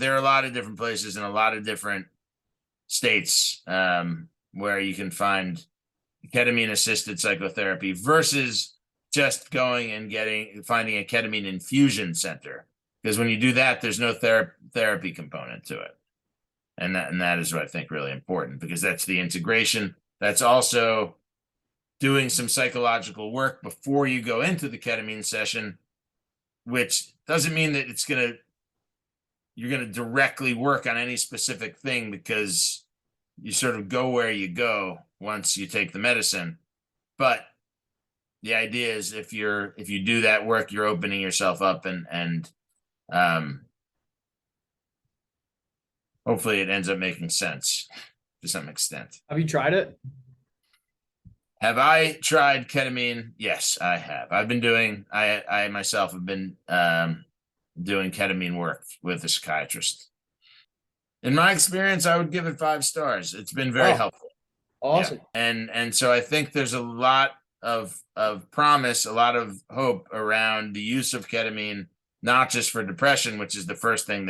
there are a lot of different places in a lot of different states where you can find ketamine assisted psychotherapy versus just going and finding a ketamine infusion center. Because when you do that, there's no therapy component to it. And that is what I think really important, because that's the integration. That's also doing some psychological work before you go into the ketamine session, which doesn't mean that you're going to directly work on any specific thing, because you sort of go where you go once you take the medicine. But the idea is if you do that work, you're opening yourself up and hopefully it ends up making sense to some extent. Have you tried it? Have I tried ketamine? Yes, I have. I myself have been doing ketamine work with a psychiatrist. In my experience, I would give it 5 stars. It's been very helpful. Awesome. Yeah. And so I think there's a lot of promise, a lot of hope around the use of ketamine, not just for depression, which is the first thing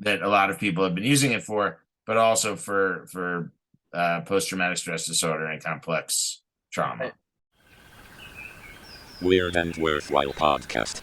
that a lot of people have been using it for, but also for post-traumatic stress disorder and complex trauma. Weird and Worthwhile Podcast.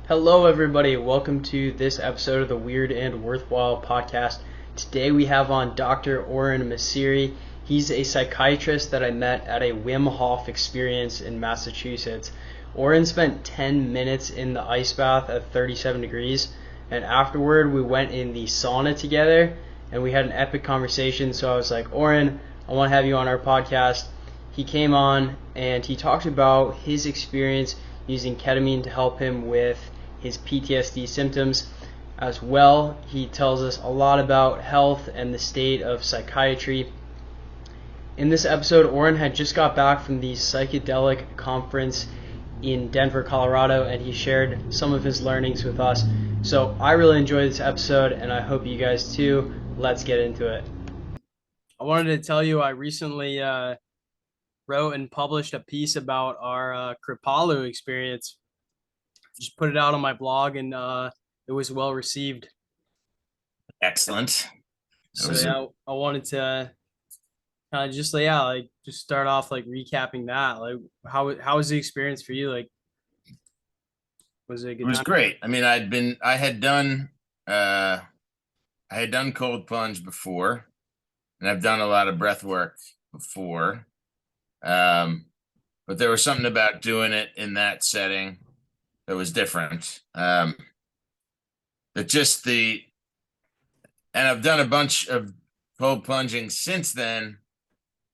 Hello, everybody. Welcome to this episode of the Weird and Worthwhile Podcast. Today we have on Dr. Oren Messeri. He's a psychiatrist that I met at a Wim Hof experience in Massachusetts. Oren spent 10 minutes in the ice bath at 37 degrees, and afterward we went in the sauna together, and we had an epic conversation. So I was like, Oren, I want to have you on our podcast. He came on, and he talked about his experience using ketamine to help him with his PTSD symptoms. As well, he tells us a lot about health and the state of psychiatry. In this episode, Oren had just got back from the psychedelic conference in Denver, Colorado, and he shared some of his learnings with us. So I really enjoyed this episode, and I hope you guys too. Let's get into it. I wanted to tell you I recently wrote and published a piece about our Kripalu experience. Just put it out on my blog, and it was well received. Excellent. So I wanted to kind of just just start off recapping that. Like how was the experience for you? Like, was it a good time? It was great. I mean, I had done cold plunge before, and I've done a lot of breath work before. But there was something about doing it in that setting that was different. And I've done a bunch of cold plunging since then.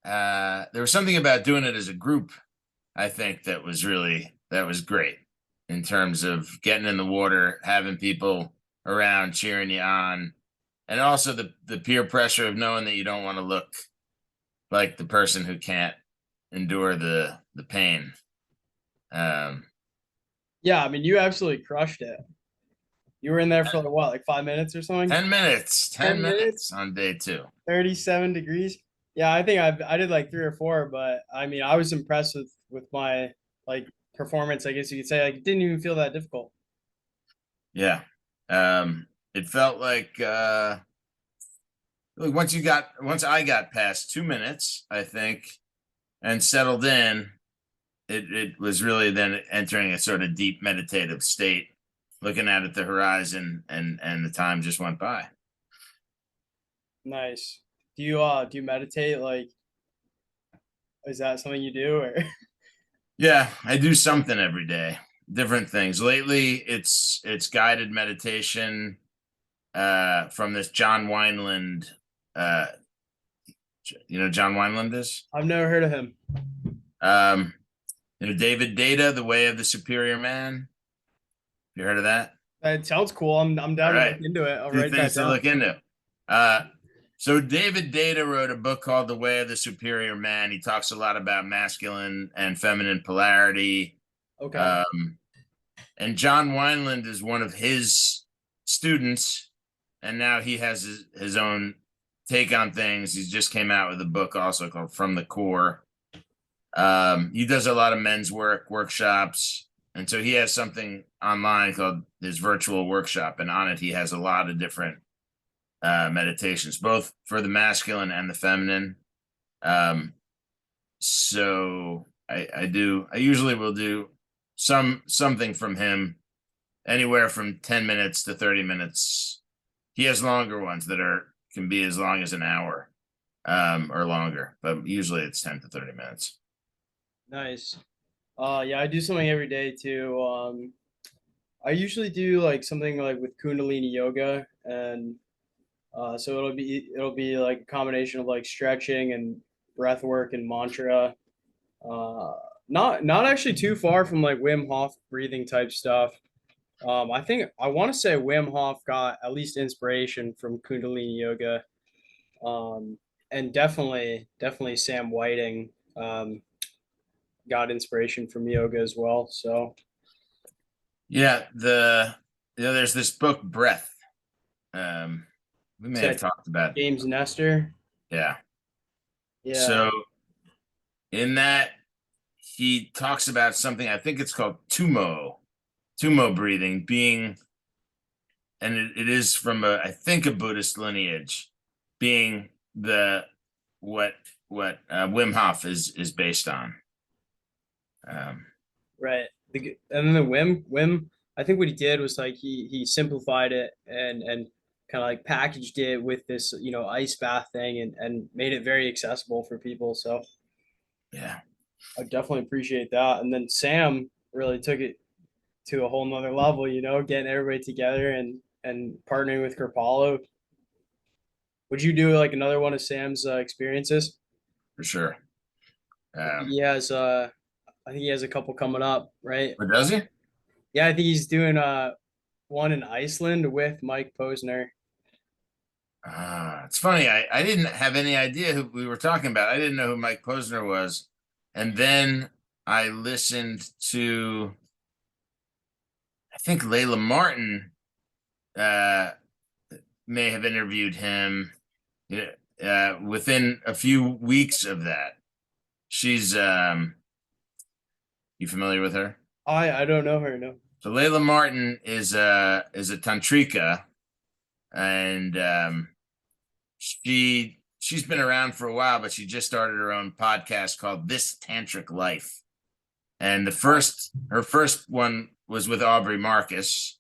There was something about doing it as a group, I think, that was great in terms of getting in the water, having people around cheering you on, and also the peer pressure of knowing that you don't want to look like the person who can't endure the pain. Yeah, I mean, you absolutely crushed it. You were in there for like 5 minutes or something? 10 minutes. 10 minutes on day 2. 37 degrees. Yeah, I think I did like 3 or 4, but I mean, I was impressed with my performance, I guess you could say. Like, it didn't even feel that difficult. Yeah. It felt like once I got past 2 minutes, I think, and settled in, it was really then entering a sort of deep meditative state, looking out at the horizon, and the time just went by. Nice. Do you meditate? Like, is that something you do, or? Yeah, I do something every day, different things. Lately, it's guided meditation from this John Wineland. You know John Wineland is? I've never heard of him. David Data, The Way of the Superior Man. You heard of that? That sounds cool. I'm down to look into it. I'll write that down. To look into. So David Data wrote a book called The Way of the Superior Man. He talks a lot about masculine and feminine polarity. Okay. And John Wineland is one of his students, and now he has his own take on things. He just came out with a book also called From the Core. He does a lot of men's workshops. And so he has something online called his virtual workshop, and on it he has a lot of different meditations, both for the masculine and the feminine. So I usually will do something from him, anywhere from 10 minutes to 30 minutes. He has longer ones that can be as long as an hour or longer, but usually it's 10 to 30 minutes. Nice. Yeah, I do something every day too. I usually do like something like with Kundalini yoga, and so it'll be like a combination of like stretching and breath work and mantra. Uh, not actually too far from like Wim Hof breathing type stuff. I think I want to say Wim Hof got at least inspiration from Kundalini yoga. And definitely Sam Whiting got inspiration from yoga as well. So Yeah, there's this book Breath. We may have talked about James Nestor. Yeah. Yeah. So in that he talks about something, I think it's called tumo breathing, being, and it is from I think a Buddhist lineage, being what Wim Hof is based on. Right. And then the Wim, I think what he did was like he simplified it and kind of like packaged it with this, ice bath thing and made it very accessible for people. So yeah, I definitely appreciate that. And then Sam really took it to a whole nother level, getting everybody together and partnering with Kripalu. Would you do like another one of Sam's experiences? for sure. He has I think he has a couple coming up, right? But does he? Yeah, I think he's doing one in Iceland with Mike Posner. It's funny. I didn't have any idea who we were talking about. I didn't know who Mike Posner was. And then I listened to, I think Layla Martin may have interviewed him within a few weeks of that. She's, you familiar with her? I don't know her, no. So Layla Martin is a tantrika, and she's been around for a while, but she just started her own podcast called This Tantric Life. And her first one was with Aubrey Marcus,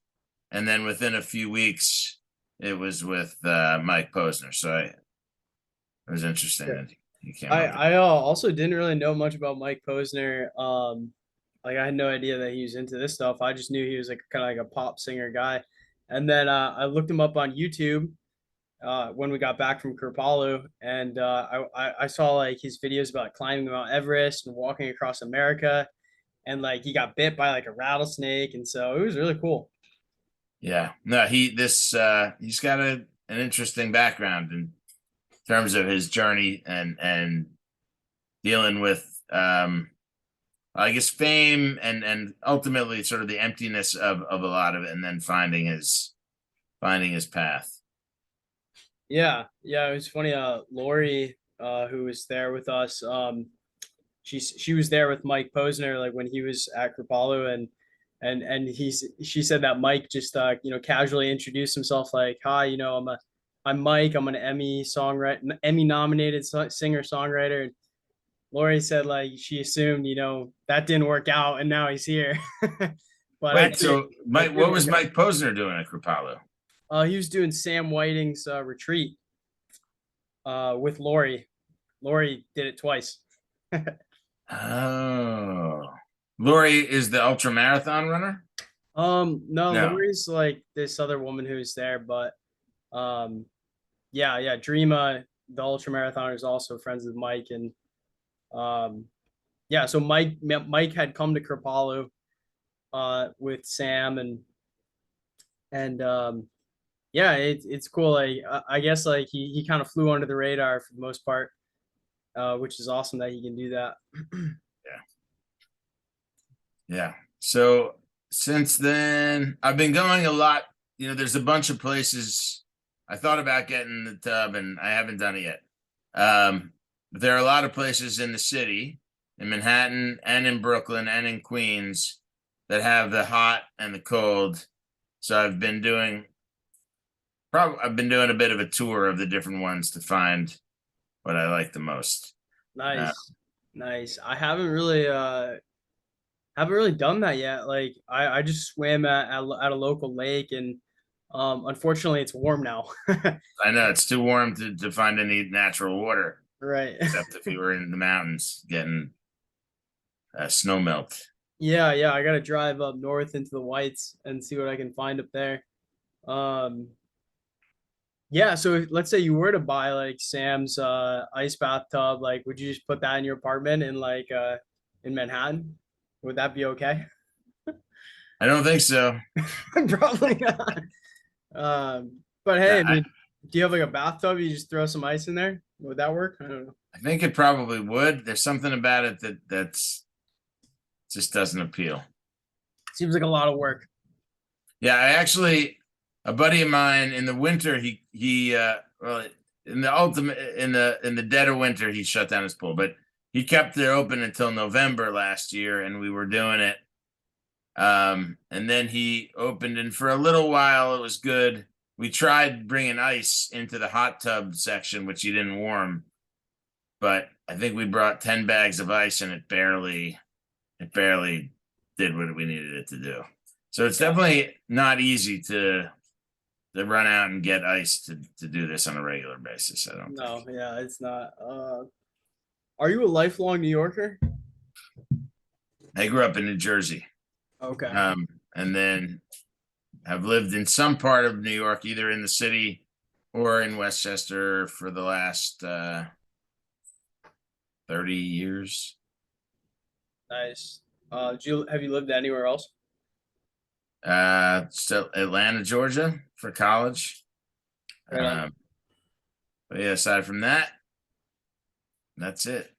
and then within a few weeks it was with Mike Posner. So it was interesting that he came. I also didn't really know much about Mike Posner. Like I had no idea that he was into this stuff. I just knew he was like kind of like a pop singer guy. And then I looked him up on YouTube when we got back from Kripalu, and I saw like his videos about climbing Mount Everest and walking across America, and like he got bit by like a rattlesnake, and so it was really cool. Yeah, no, he's got an interesting background in terms of his journey and dealing with I guess fame and ultimately sort of the emptiness of a lot of it, and then finding his path. Yeah, it was funny. Lori, who was there with us, she was there with Mike Posner, like when he was at Kripalu, and she said that Mike just casually introduced himself like, hi, I'm Mike, I'm an Emmy nominated singer songwriter. And Lori said like she assumed that didn't work out, and now he's here. But wait, so Mike, what was Mike Posner doing at Kripalu? He was doing Sam Whiting's retreat with Lori. Lori did it twice. Oh, Lori is the ultra marathon runner? No, No. Lori's like this other woman who's there, but yeah, Dreama, the ultra marathoner, is also friends with Mike, and yeah, so Mike had come to Kripalu with Sam, and yeah, it's cool. Like I guess like he kind of flew under the radar for the most part, which is awesome that he can do that. Yeah. So since then, I've been going a lot. There's a bunch of places. I thought about getting in the tub, and I haven't done it yet. But there are a lot of places in the city, in Manhattan and in Brooklyn and in Queens, that have the hot and the cold. So I've been doing a bit of a tour of the different ones to find what I like the most. Nice. Nice. I haven't really done that yet. Like I just swam at a local lake, and unfortunately it's warm now. I know it's too warm to find any natural water, Right. except if you were in the mountains getting snow melt. Yeah, yeah, I gotta drive up north into the Whites and see what I can find up there. Um, yeah, so let's say you were to buy like Sam's ice bathtub, like would you just put that in your apartment in Manhattan? Would that be okay? I don't think so. Probably not. But hey, I I, mean, do you have like a bathtub? You just throw some ice in there? Would that work? I don't know. I think it probably would. There's something about it that's just doesn't appeal. Seems like a lot of work. Yeah, I actually, a buddy of mine in the winter, well, in the dead of winter, he shut down his pool, but he kept it open until November last year, and we were doing it. And then he opened, and for a little while it was good. We tried bringing ice into the hot tub section, which he didn't warm, but I think we brought 10 bags of ice, and it barely did what we needed it to do. So it's definitely not easy to run out and get ice to do this on a regular basis. I don't No, think. yeah, it's not. Are you a lifelong New Yorker? I grew up in New Jersey, Okay. and then have lived in some part of New York, either in the city or in Westchester for the last 30 years. Nice. Have you lived anywhere else? Still Atlanta, Georgia for college. Right on. But yeah, aside from that, that's it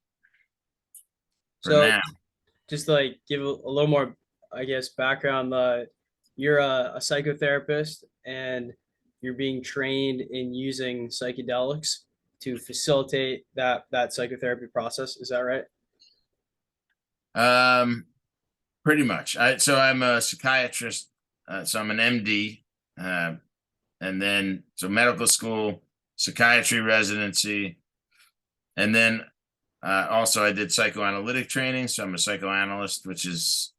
for So now. just to like give a little more, I guess, background, you're a psychotherapist and you're being trained in using psychedelics to facilitate that psychotherapy process. Is that right? Pretty much. So I'm a psychiatrist. So I'm an MD, and then so medical school, psychiatry residency, and then also I did psychoanalytic training. So I'm a psychoanalyst, which is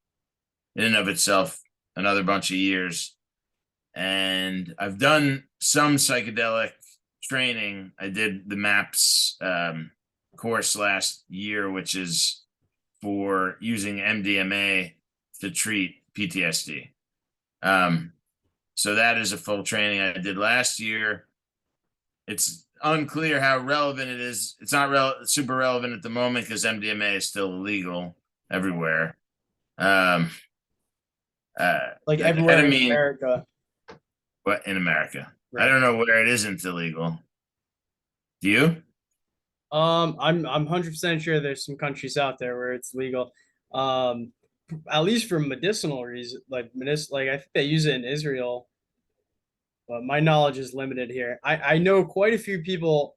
in and of itself another bunch of years. And I've done some psychedelic training. I did the MAPS course last year, which is for using MDMA to treat PTSD. So that is a full training I did last year. It's unclear how relevant it is. It's not super relevant at the moment because MDMA is still illegal everywhere. Like the everywhere in ketamine, America. what in America? Right. I don't know where it isn't illegal. Do you? I'm 100% sure there's some countries out there where it's legal. Um, at least for medicinal reasons, like I think they use it in Israel, but my knowledge is limited here. I know quite a few people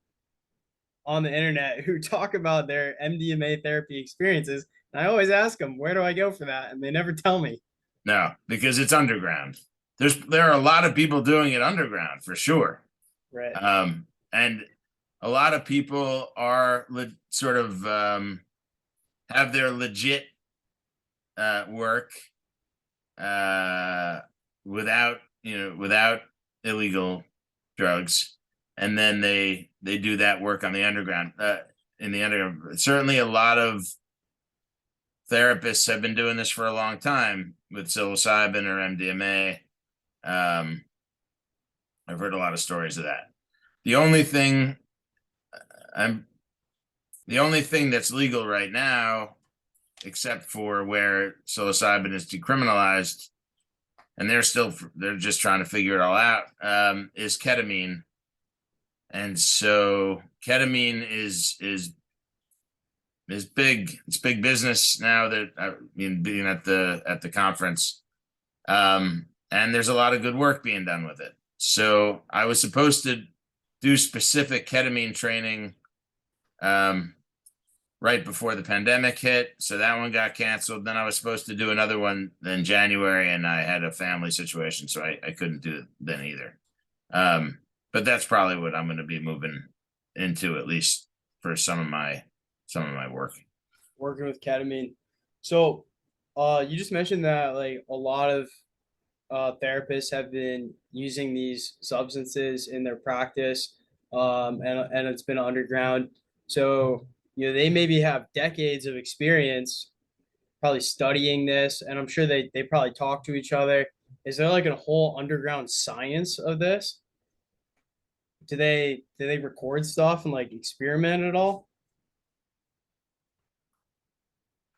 on the internet who talk about their MDMA therapy experiences, and I always ask them, "Where do I go for that?" And they never tell me. No, because it's underground. There are a lot of people doing it underground for sure. Right. And a lot of people are sort of have their legit work without illegal drugs, and then they do that work on the underground. In the underground, certainly a lot of therapists have been doing this for a long time with psilocybin or MDMA. I've heard a lot of stories of that. The only thing that's legal right now, except for where psilocybin is decriminalized, and they're just trying to figure it all out, is ketamine. And so ketamine is big. It's big business now that being at the conference. And there's a lot of good work being done with it. So I was supposed to do specific ketamine training right before the pandemic hit. So that one got canceled. Then I was supposed to do another one in January, and I had a family situation, so I couldn't do it then either. But that's probably what I'm going to be moving into, at least for some of my work. Working with ketamine. So, you just mentioned that like a lot of therapists have been using these substances in their practice, and it's been underground. So, they maybe have decades of experience probably studying this, and I'm sure they probably talk to each other. Is there like a whole underground science of this? Do they record stuff and like experiment at all?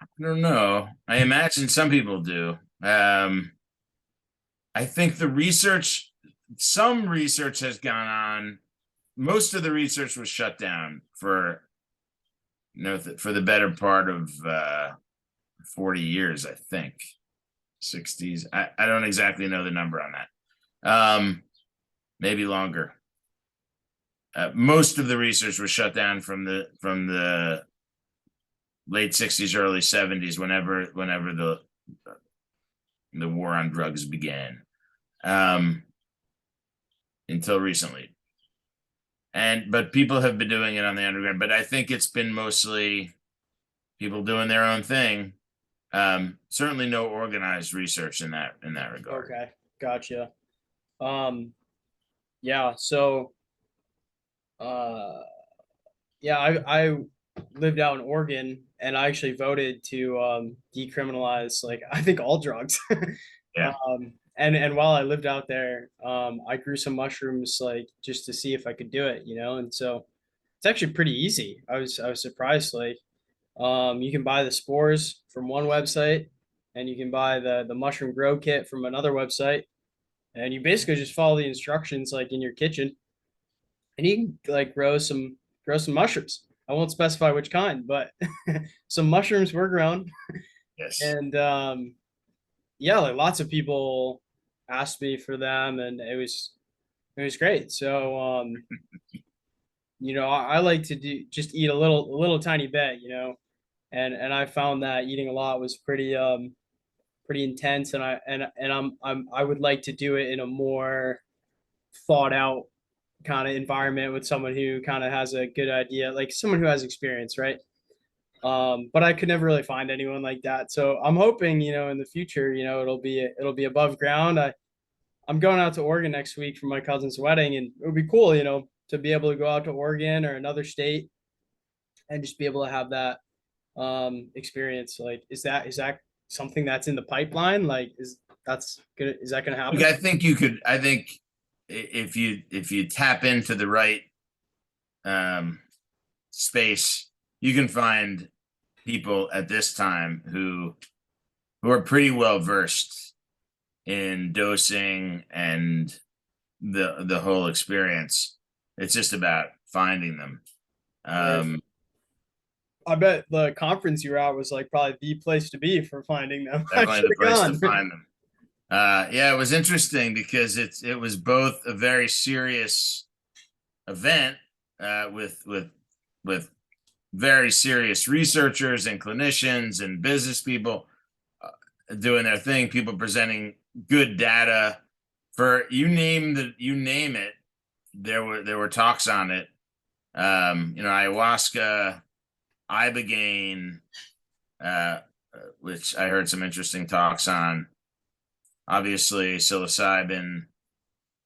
I don't know. I imagine some people do. I think some research has gone on. Most of the research was shut down for for the better part of 40 years, I think. 60s. I don't exactly know the number on that. Maybe longer. Most of the research was shut down from the late 60s, early 70s, whenever the war on drugs began, until recently. But people have been doing it on the underground, but I think it's been mostly people doing their own thing. Certainly no organized research in that regard. Okay, gotcha. Yeah, so yeah, I lived out in Oregon, and I actually voted to decriminalize like I think all drugs. Yeah. And while I lived out there, I grew some mushrooms like just to see if I could do it, and so it's actually pretty easy. I was surprised. Like, you can buy the spores from one website, and you can buy the mushroom grow kit from another website, and you basically just follow the instructions like in your kitchen, and you can like grow some mushrooms. I won't specify which kind, but some mushrooms were grown, Yes. and yeah, like lots of people asked me for them, and it was great. So I like to just eat a little tiny bit, and I found that eating a lot was pretty intense, and I would like to do it in a more thought out kind of environment with someone who kind of has a good idea, like someone who has experience, right? But I could never really find anyone like that. So I'm hoping, in the future, it'll be above ground. I'm going out to Oregon next week for my cousin's wedding, and it would be cool, to be able to go out to Oregon or another state and just be able to have that experience. Like, is that something that's in the pipeline? Like, is that gonna happen? Look, I think if you tap into the right space, you can find people at this time who are pretty well versed in dosing and the whole experience. It's just about finding them. I bet the conference you were at was like probably the place to be for finding them. Definitely the place to find them. Yeah, it was interesting because it was both a very serious event with very serious researchers and clinicians and business people doing their thing, people presenting good data for you name it. There were talks on it. Ayahuasca, ibogaine, which I heard some interesting talks on. Obviously, psilocybin.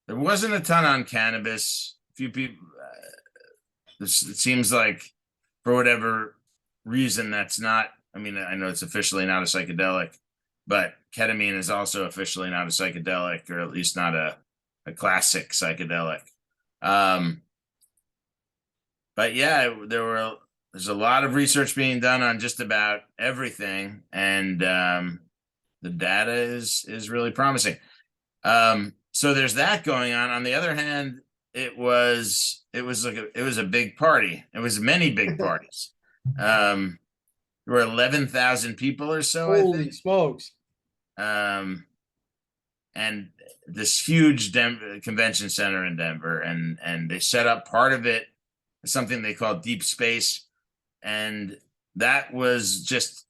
There wasn't a ton on cannabis. A few people. It seems like, for whatever reason, that's not. I mean, I know it's officially not a psychedelic, but ketamine is also officially not a psychedelic, or at least not a classic psychedelic. But yeah, there's a lot of research being done on just about everything, and the data is really promising. So there's that going on. On the other hand, it was a big party. It was many big parties. There were 11,000 people or so. Holy I think. Smokes! And this huge convention center in Denver, and they set up part of it, something they call deep space, and that was just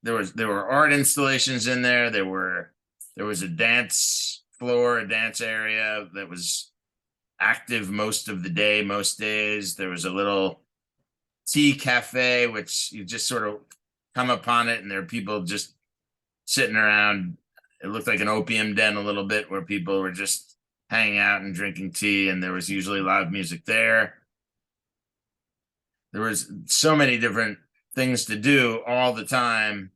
there were art installations in there. There was a dance floor, a dance area that was active most of the day, most days. There was a little tea cafe, which you just sort of come upon it, and there are people just sitting around. It looked like an opium den a little bit, where people were just hanging out and drinking tea, and there was usually live music there. There was so many different things to do all the time,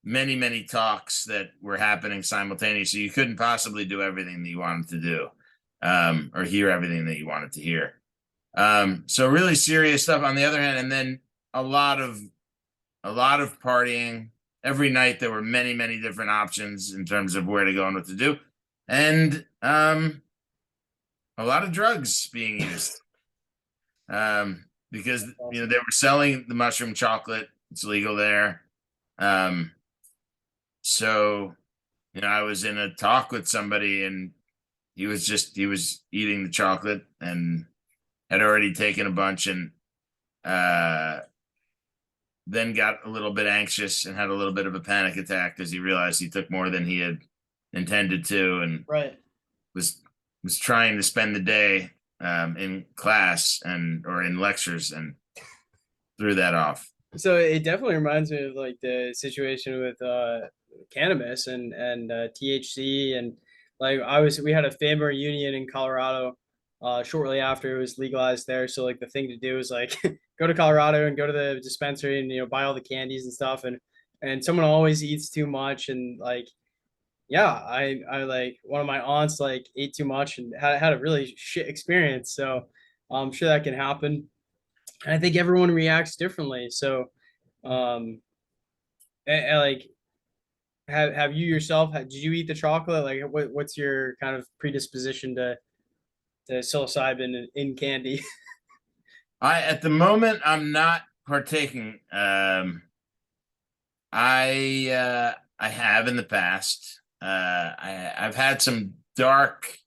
many talks that were happening simultaneously. You couldn't possibly do everything that you wanted to do, or hear everything that you wanted to hear. So really serious stuff on the other hand, and then a lot of partying. Every night there were many different options in terms of where to go and what to do, and a lot of drugs being used, because they were selling the mushroom chocolate. It's legal there. So I was in a talk with somebody, and he was eating the chocolate and had already taken a bunch, and then got a little bit anxious and had a little bit of a panic attack because he realized he took more than he had intended to, and was trying to spend the day in class or in lectures, and threw that off. So it definitely reminds me of like the situation with cannabis and THC, and like we had a family reunion in Colorado shortly after it was legalized there. So like the thing to do is like go to Colorado and go to the dispensary and buy all the candies and stuff, and someone always eats too much, and like I like one of my aunts like ate too much and had a really shit experience. So I'm sure that can happen. And I think everyone reacts differently. So like have you yourself, did you eat the chocolate? Like what's your kind of predisposition to psilocybin in candy? At the moment, I'm not partaking. I have in the past. I've had some dark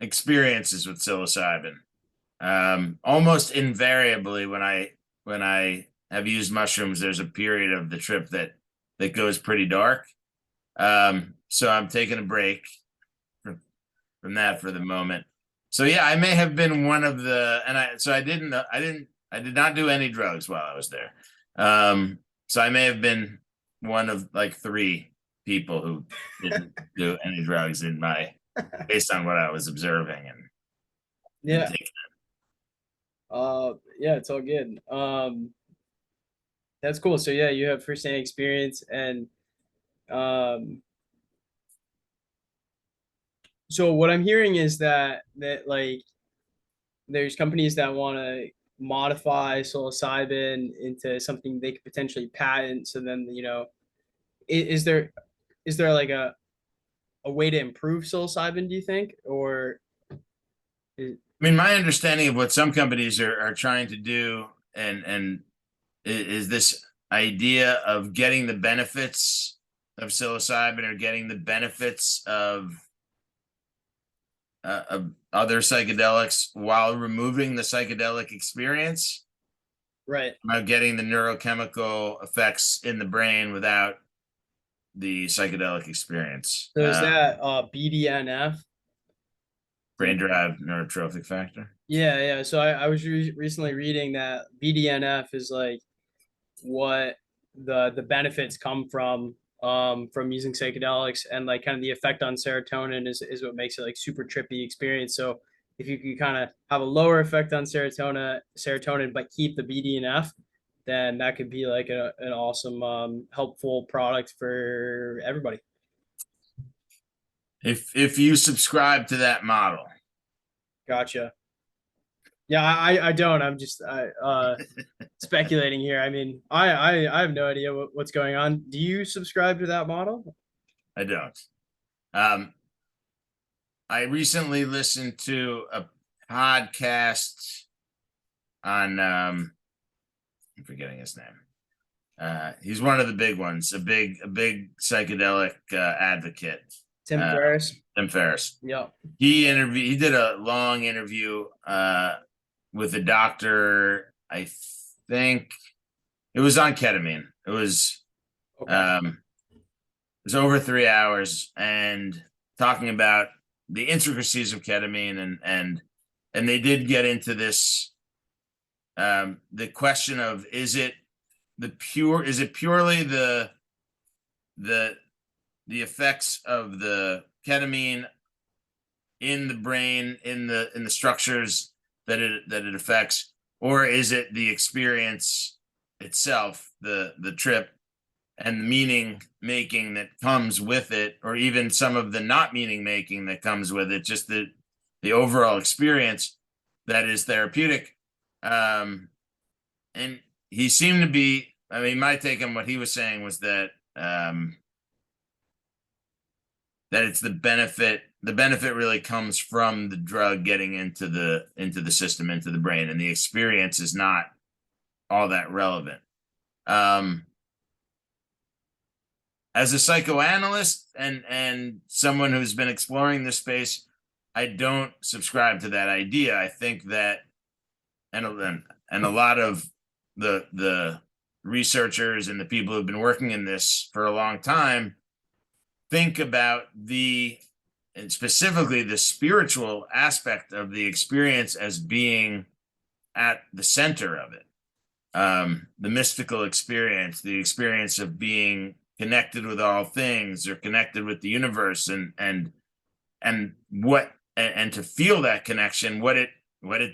experiences with psilocybin. Almost invariably, when I have used mushrooms, there's a period of the trip that goes pretty dark. So I'm taking a break from that for the moment. So yeah, I may have been one of the, and I did not do any drugs while I was there. So I may have been one of like 3 people who didn't do any drugs based on what I was observing and taking it. Yeah, it's all good. That's cool. So yeah, you have firsthand experience, and so what I'm hearing is that like there's companies that want to modify psilocybin into something they could potentially patent. So then is there like a way to improve psilocybin, do you think? Or I mean, my understanding of what some companies are trying to do and is this idea of getting the benefits of psilocybin or getting the benefits of other psychedelics while removing the psychedelic experience. Right. About getting the neurochemical effects in the brain without the psychedelic experience. So is that BDNF? Brain-derived neurotrophic factor? Yeah. So I was recently reading that BDNF is like what the benefits come from using psychedelics, and like kind of the effect on serotonin is what makes it like super trippy experience. So if you can kind of have a lower effect on serotonin but keep the BDNF, then that could be like an awesome helpful product for everybody. If you subscribe to that model. Gotcha. Yeah, I don't. I'm just speculating here. I mean, I have no idea what's going on. Do you subscribe to that model? I don't. I recently listened to a podcast on I'm forgetting his name. He's one of the big ones, a big psychedelic advocate. Tim Ferriss. Tim Ferriss. Yeah. He did a long interview with a doctor, I think It was on ketamine. It was Okay. it was over 3 hours, and talking about the intricacies of ketamine, and they did get into this, the question of, is it purely the effects of the ketamine in the brain, in the structures that it affects, or is it the experience itself, the trip and the meaning making that comes with it, or even some of the not meaning making that comes with it, just the overall experience that is therapeutic. And he seemed to be, I mean, my take on what he was saying was that that it's the benefit really comes from the drug getting into the system, into the brain, and the experience is not all that relevant. As a psychoanalyst and someone who's been exploring this space, I don't subscribe to that idea. I think that, and a lot of the researchers and the people who've been working in this for a long time think about and specifically the spiritual aspect of the experience as being at the center of it. The mystical experience, the experience of being connected with all things, or connected with the universe, and to feel that connection, what it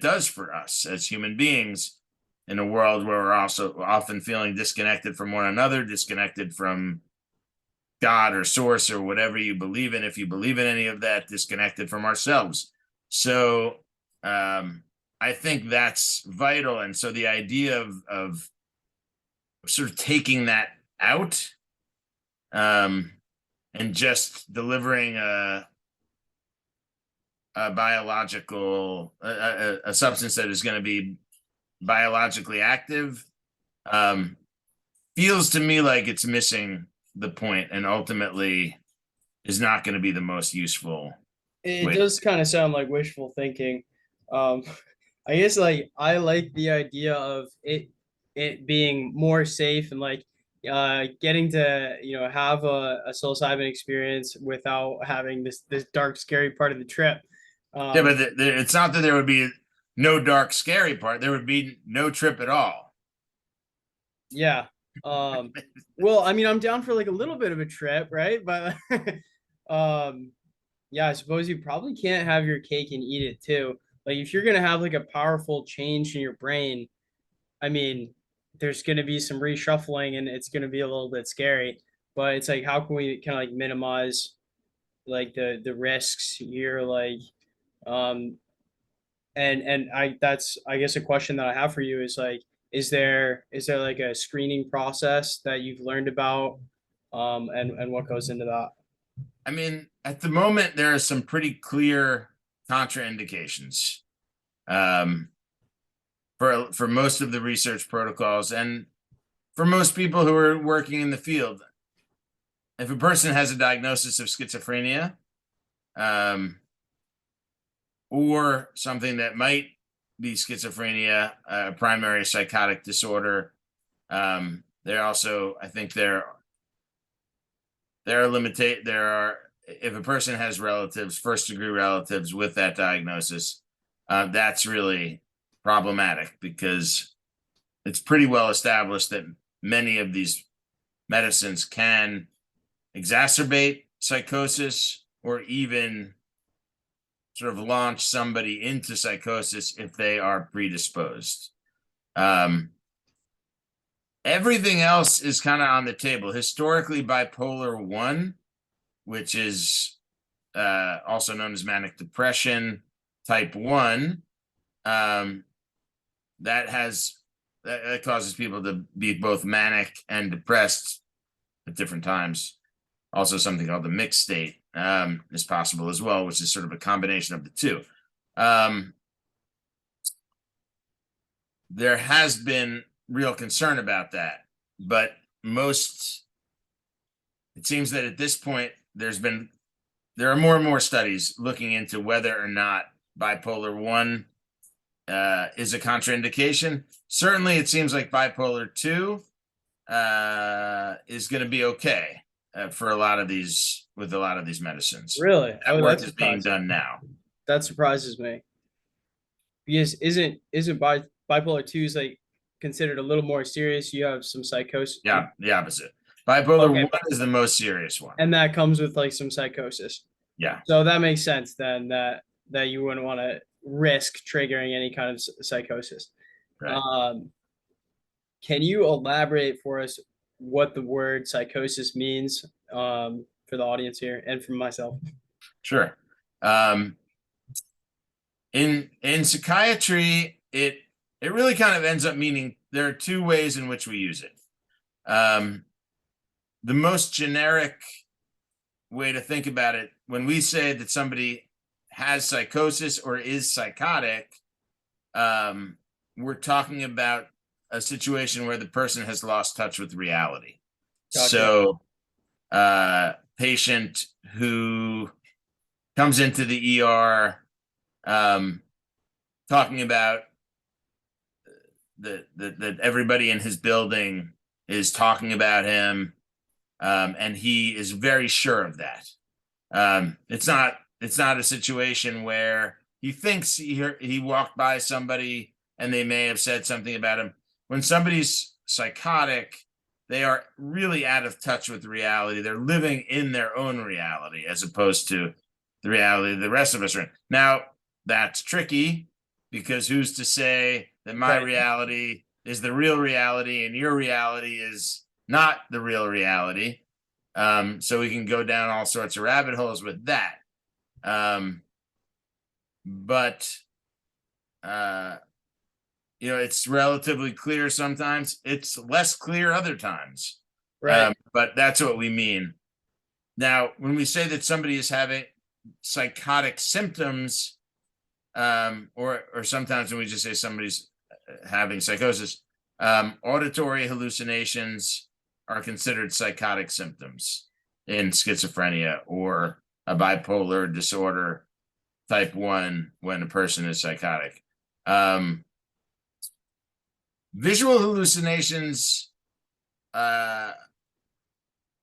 does for us as human beings in a world where we're also often feeling disconnected from one another, disconnected from God or source or whatever you believe in, if you believe in any of that, disconnected from ourselves. So I think that's vital. And so the idea of sort of taking that out, and just delivering a biological, a substance that is going to be biologically active, feels to me like it's missing the point, and ultimately is not going to be the most useful. It does kind of sound like wishful thinking. I guess like I like the idea of it being more safe, and like getting to have a psilocybin experience without having this dark scary part of the trip. Yeah, but it's not that there would be no dark scary part. There would be no trip at all. Yeah. Well, I mean, I'm down for like a little bit of a trip, right? But yeah, I suppose you probably can't have your cake and eat it too. Like if you're gonna have like a powerful change in your brain, I mean, there's gonna be some reshuffling and it's gonna be a little bit scary. But it's like, how can we kind of like minimize like the risks here? Like, um, and that's I guess a question that I have for you is like, is there like a screening process that you've learned about, and what goes into that? I mean, at the moment, there are some pretty clear contraindications, for most of the research protocols, and for most people who are working in the field. If a person has a diagnosis of schizophrenia, or something that might be schizophrenia, a primary psychotic disorder, there also, I think there are, if a person has relatives, first degree relatives with that diagnosis, that's really problematic, because it's pretty well established that many of these medicines can exacerbate psychosis, or even sort of launch somebody into psychosis if they are predisposed. Everything else is kind of on the table. Historically, bipolar 1, which is also known as manic depression type 1, that causes people to be both manic and depressed at different times. Also, something called the mixed state is possible as well, which is sort of a combination of the two. There has been real concern about that, but it seems that at this point there are more and more studies looking into whether or not bipolar 1 is a contraindication. Certainly, it seems like bipolar 2 is going to be okay for a lot of these medicines. Really? That Oh, work that's is being surprising. done now. That surprises me. Because isn't bipolar 2 is like considered a little more serious? You have some psychosis. Yeah, the opposite. Bipolar Okay, 1 is the most serious one. and that comes with like some psychosis. Yeah. So that makes sense then that you wouldn't want to risk triggering any kind of psychosis. Right. Can you elaborate for us what the word psychosis means for the audience here and for myself? Sure. In psychiatry, it really kind of ends up meaning there are two ways in which we use it. The most generic way to think about it, when we say that somebody has psychosis or is psychotic, we're talking about a situation where the person has lost touch with reality. Gotcha. So, patient who comes into the ER, talking about that everybody in his building is talking about him, and he is very sure of that. It's not a situation where he thinks he walked by somebody and they may have said something about him. When somebody's psychotic, they are really out of touch with reality. They're living in their own reality as opposed to the reality the rest of us are in. Now, that's tricky because who's to say that my reality is the real reality and your reality is not the real reality? So we can go down all sorts of rabbit holes with that. But it's relatively clear sometimes. It's less clear other times. Right. But that's what we mean. Now, when we say that somebody is having psychotic symptoms, or sometimes when we just say somebody's having psychosis, auditory hallucinations are considered psychotic symptoms in schizophrenia or a bipolar disorder type 1 when a person is psychotic. Visual hallucinations are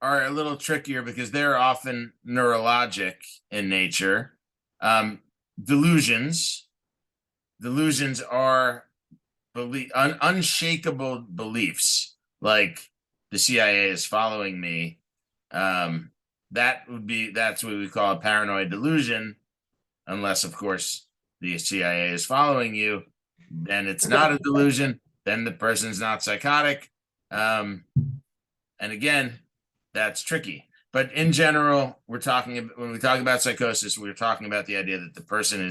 a little trickier because they're often neurologic in nature. Delusions are unshakable beliefs, like the CIA is following me. That's what we call a paranoid delusion, unless of course the CIA is following you, then it's not a delusion, then the person's not psychotic. And again, that's tricky. But in general, when we talk about psychosis, we're talking about the idea that the person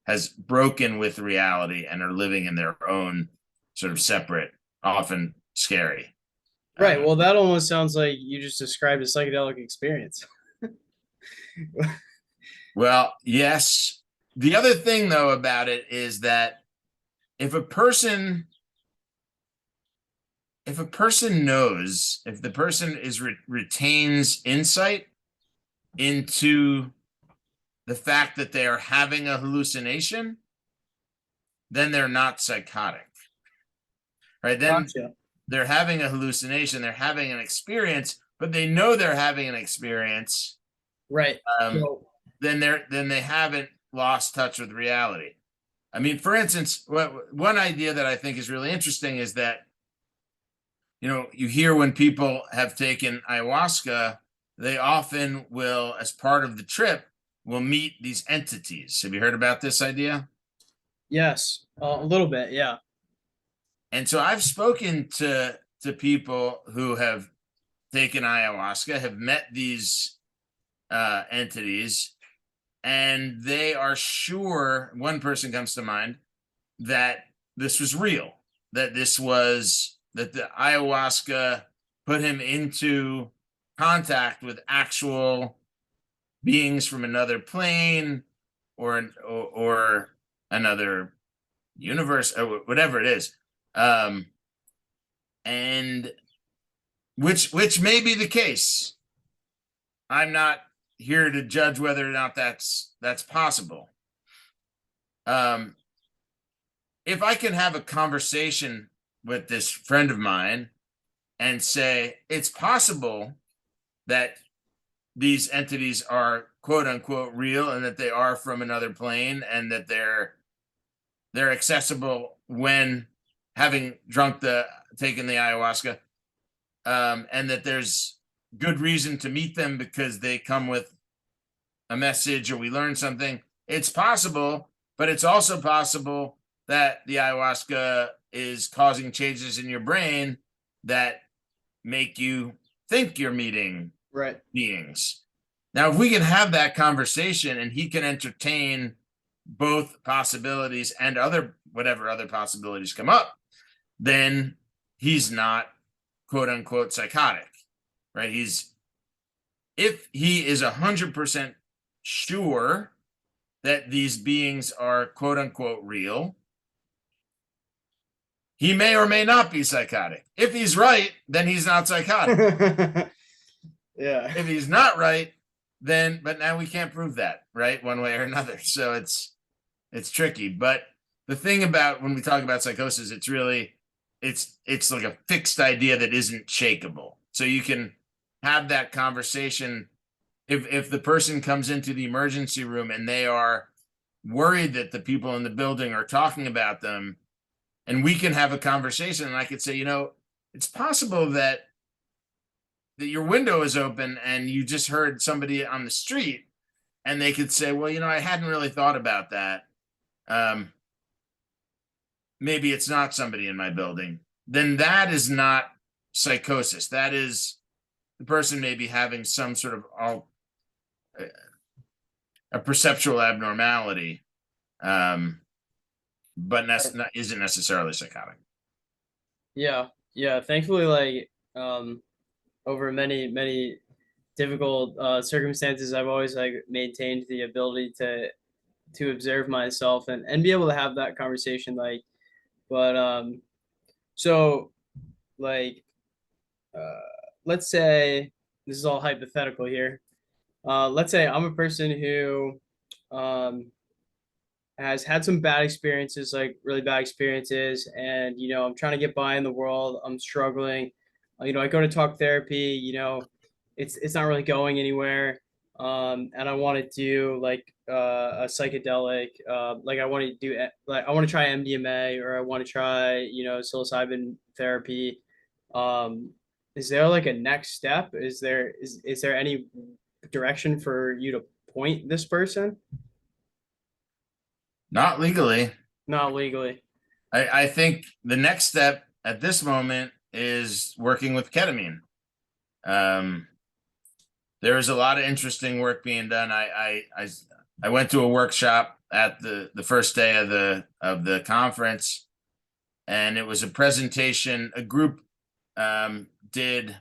has broken with reality and are living in their own sort of separate, often scary. Right. Well, that almost sounds like you just described a psychedelic experience. Well, yes. The other thing, though, about it is that if a person knows, if the person retains insight into the fact that they are having a hallucination, then they're not psychotic, right? Then they're having a hallucination, they're having an experience, but they know they're having an experience, right? Then they haven't lost touch with reality. I mean, for instance, one idea that I think is really interesting is that, you hear when people have taken ayahuasca, they often will, as part of the trip, will meet these entities. Have you heard about this idea? Yes, a little bit, yeah. And so I've spoken to people who have taken ayahuasca, have met these entities, and they are sure, one person comes to mind, that this was real, that the ayahuasca put him into contact with actual beings from another plane or another universe or whatever it is, and which may be the case. I'm not here to judge whether or not that's possible. If I can have a conversation with this friend of mine and say it's possible that these entities are quote unquote real and that they are from another plane and that they're accessible when having taken the ayahuasca, and that there's good reason to meet them because they come with a message or we learn something. It's possible, but it's also possible that the ayahuasca is causing changes in your brain that make you think you're meeting beings. Now, if we can have that conversation and he can entertain both possibilities and whatever other possibilities come up, then he's not quote unquote psychotic, right? If he is 100% sure that these beings are quote unquote real, he may or may not be psychotic. If he's right, then he's not psychotic. Yeah. If he's not right, but now we can't prove that, right? One way or another. So it's tricky. But the thing about when we talk about psychosis, it's like a fixed idea that isn't shakeable. So you can have that conversation. If the person comes into the emergency room and they are worried that the people in the building are talking about them, and we can have a conversation, and I could say, it's possible that your window is open and you just heard somebody on the street, and they could say, well, I hadn't really thought about that. Maybe it's not somebody in my building. Then that is not psychosis. That is the person may be having some sort of a perceptual abnormality, but isn't necessarily psychotic. Yeah. Thankfully, over many difficult circumstances, I've always maintained the ability to observe myself and be able to have that conversation. So let's say this is all hypothetical here. Let's say I'm a person who has had some bad experiences, really bad experiences, and I'm trying to get by in the world. I'm struggling. I go to talk therapy. It's not really going anywhere. And I want to do a psychedelic. I want to do I want to try MDMA, or I want to try psilocybin therapy. Is there a next step? Is there any direction for you to point this person? Not legally. Not legally. I think the next step at this moment is working with ketamine. There is a lot of interesting work being done. I went to a workshop at the first day of the conference, and it was a presentation. A group did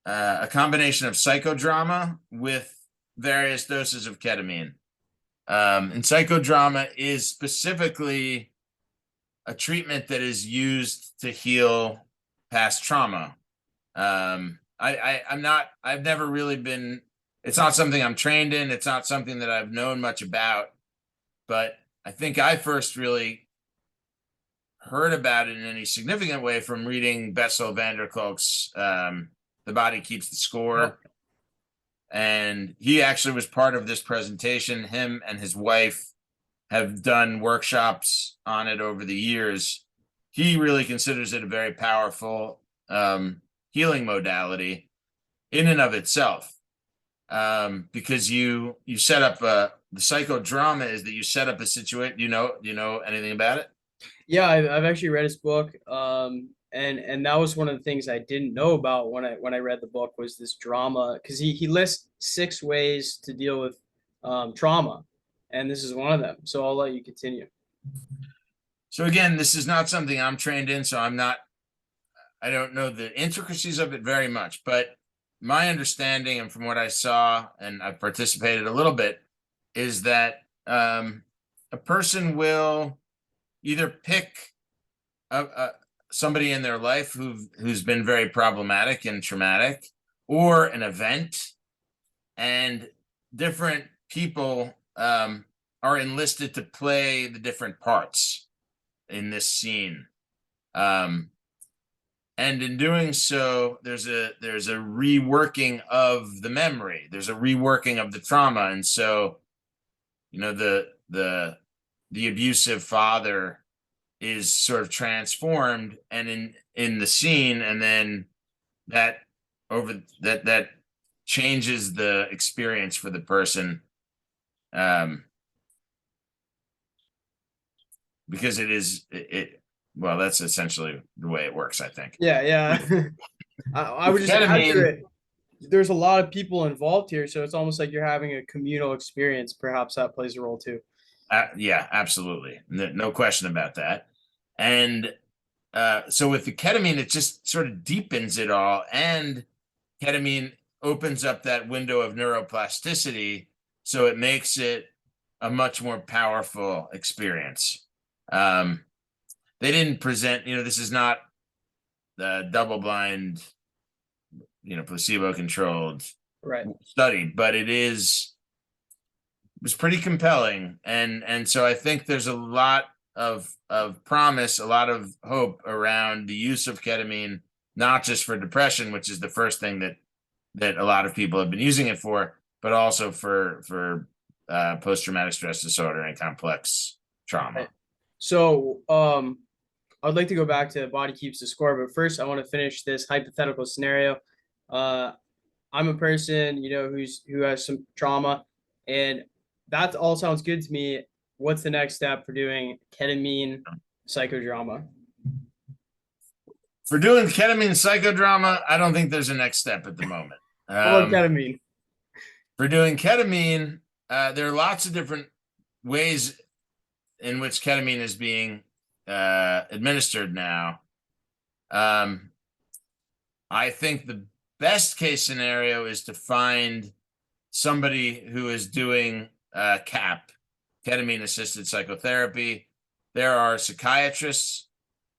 a combination of psychodrama with various doses of ketamine. And psychodrama is specifically a treatment that is used to heal past trauma. I've never really been, it's not something I'm trained in. It's not something that I've known much about, but I think I first really heard about it in any significant way from reading Basel Van der Kolk's The Body Keeps the Score. And he actually was part of this presentation. Him and his wife have done workshops on it over the years. He really considers it a very powerful healing modality in and of itself, because you set up the psychodrama is that you set up a situation. You know anything about it? Yeah, I've actually read his book, and that was one of the things I didn't know about when I read the book, was this drama, because he lists 6 ways to deal with trauma, and this is one of them. So I'll let you continue. So again, this is not something I'm trained in, so I don't know the intricacies of it very much, but my understanding, and from what I saw, and I've participated a little bit, is that a person will either pick somebody in their life who's been very problematic and traumatic, or an event, and different people are enlisted to play the different parts in this scene. And in doing so, there's a reworking of the memory. There's a reworking of the trauma. And so, the abusive father is sort of transformed and in the scene, and then that changes the experience for the person, because well, that's essentially the way it works, I think. Yeah. I would just add to Ketamine, it. There's a lot of people involved here, so it's almost like you're having a communal experience. Perhaps that plays a role too. yeah, absolutely, no question about that. And so with the ketamine, it just sort of deepens it all, and ketamine opens up that window of neuroplasticity, so it makes it a much more powerful experience. They didn't present, this is not the double-blind, placebo-controlled Right. study, but it was pretty compelling, and so I think there's a lot of promise, a lot of hope around the use of ketamine, not just for depression, which is the first thing that a lot of people have been using it for, but also for post-traumatic stress disorder and complex trauma. Right. So, I'd like to go back to body keeps the score, but first I want to finish this hypothetical scenario. I'm a person, who has some trauma, and that all sounds good to me. What's the next step for doing ketamine psychodrama? For doing ketamine psychodrama, I don't think there's a next step at the moment. How about ketamine? For doing ketamine, there are lots of different ways in which ketamine is being administered now. I think the best case scenario is to find somebody who is doing CAP, ketamine assisted psychotherapy. There are psychiatrists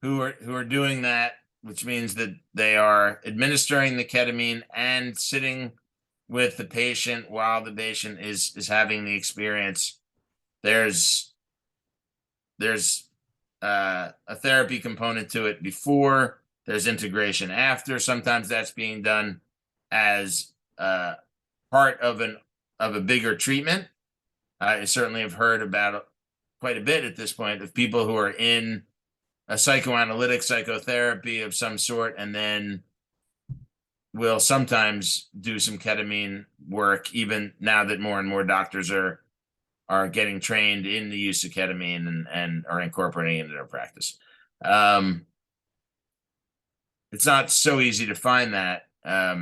who are doing that, which means that they are administering the ketamine and sitting with the patient while the patient is having the experience. There's a therapy component to it before, there's integration after. Sometimes that's being done as part of a bigger treatment. I certainly have heard about quite a bit at this point of people who are in a psychoanalytic psychotherapy of some sort, and then will sometimes do some ketamine work, even now that more and more doctors are getting trained in the use of ketamine and are incorporating it into their practice. It's not so easy to find that. I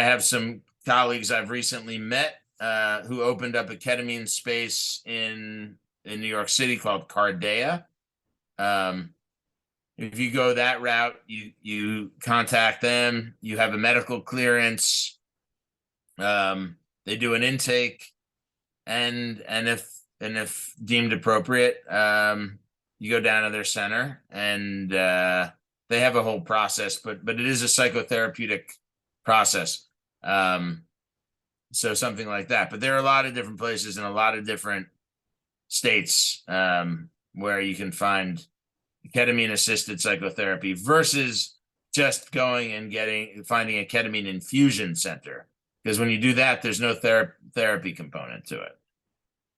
have some colleagues I've recently met who opened up a ketamine space in New York City called Cardea. If you go that route, you contact them, you have a medical clearance, they do an intake, and if deemed appropriate, you go down to their center, and they have a whole process, but it is a psychotherapeutic process. So something like that. But there are a lot of different places in a lot of different states where you can find ketamine assisted psychotherapy versus just going and finding a ketamine infusion center. Because when you do that, there's no therapy component to it.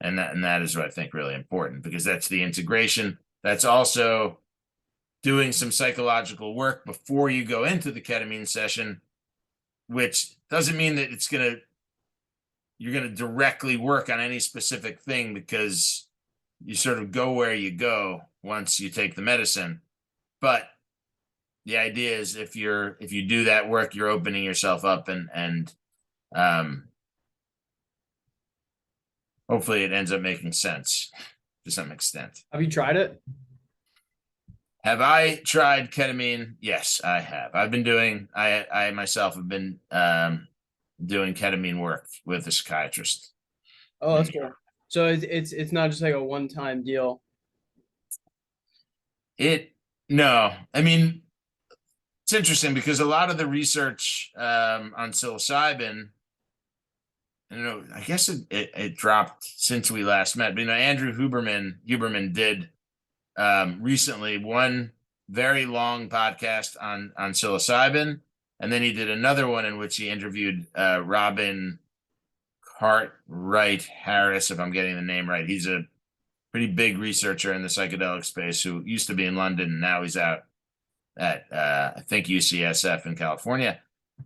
And that is what I think really important, because that's the integration. That's also doing some psychological work before you go into the ketamine session, which doesn't mean that you're going to directly work on any specific thing, because you sort of go where you go once you take the medicine. But the idea is if you do that work, you're opening yourself up, and hopefully it ends up making sense to some extent. Have you tried it? Have I tried ketamine? Yes, I have. I myself have been doing ketamine work with a psychiatrist. Oh, that's cool. So it's not just like a one-time deal. No, I mean, it's interesting because a lot of the research on psilocybin, I guess it dropped since we last met. But Andrew Huberman did recently one very long podcast on psilocybin, and then he did another one in which he interviewed Robin Cartwright Harris, if I'm getting the name right. He's a pretty big researcher in the psychedelic space who used to be in London, and now he's out at I think UCSF in California.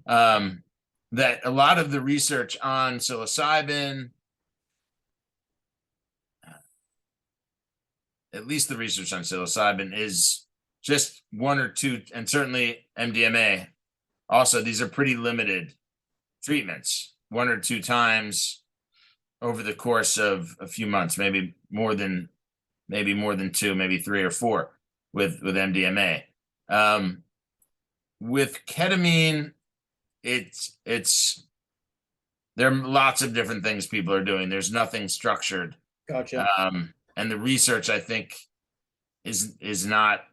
That a lot of the research on psilocybin, at least the research on psilocybin, is just one or two, and certainly MDMA. Also, these are pretty limited treatments, 1 or 2 times over the course of a few months, maybe more than 2, maybe 3 or 4 with MDMA. With ketamine, it's there are lots of different things people are doing. There's nothing structured. Gotcha. And the research, I think, is not.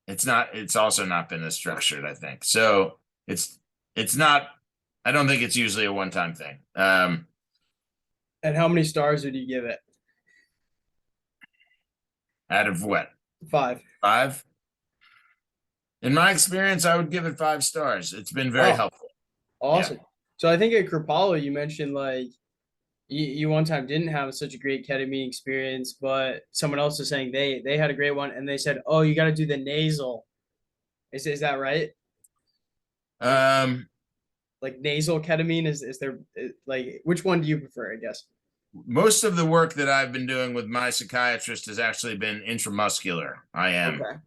It's also not been as structured, I think. So it's not. I don't think it's usually a one-time thing. And how many stars would you give it? Out of what? 5. 5? In my experience, I would give it 5 stars. It's been very helpful. Awesome. Yeah. So I think at Kripalu, you mentioned like you one time didn't have such a great ketamine experience, but someone else is saying they had a great one, and they said, "Oh, you got to do the nasal." Is that right? Like nasal ketamine is there like which one do you prefer? I guess. Most of the work that I've been doing with my psychiatrist has actually been intramuscular. I am. Okay.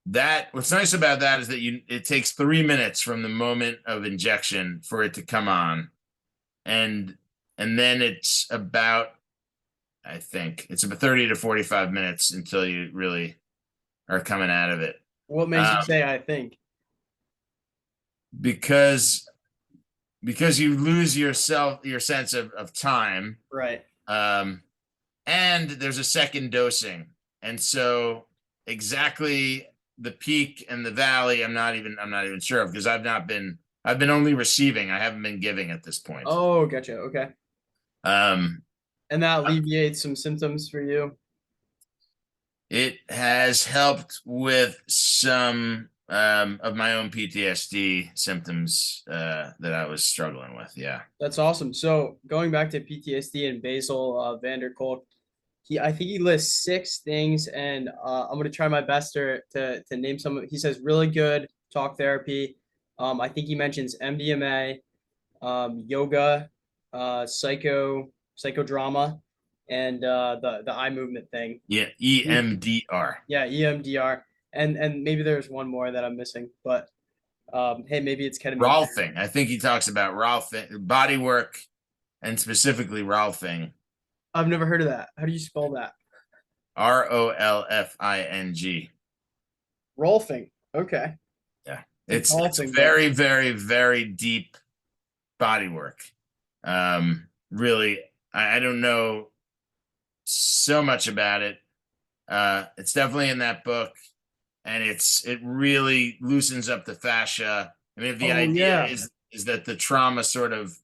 That what's nice about that is that it takes 3 minutes from the moment of injection for it to come on, and then it's about, I think it's about 30 to 45 minutes until you really are coming out of it. What makes you say I think? Because you lose your sense of time, Right. and there's a second dosing, and so exactly the peak and the valley I'm not even sure of, because I've been only receiving. I haven't been giving at this point. Oh, gotcha. Okay. And that alleviates some symptoms for you? It has helped with some of my own PTSD symptoms that I was struggling with. Yeah. That's awesome. So going back to PTSD and Basel Van der Kolk, I think he lists 6 things, and I'm gonna try my best to name some. He says really good talk therapy. I think he mentions MDMA, yoga, psychodrama, and the eye movement thing. Yeah, EMDR. Yeah, EMDR, and maybe there's one more that I'm missing, but hey, maybe it's ketamine. Rolfing. I think he talks about rolfing, body work, and specifically rolfing. I've never heard of that. How do you spell that? ROLFING. Rolfing. Okay. Yeah. It's very, very, very deep body work. Really, I don't know so much about it. It's definitely in that book, and it really loosens up the fascia. I mean, the idea is that the trauma sort of,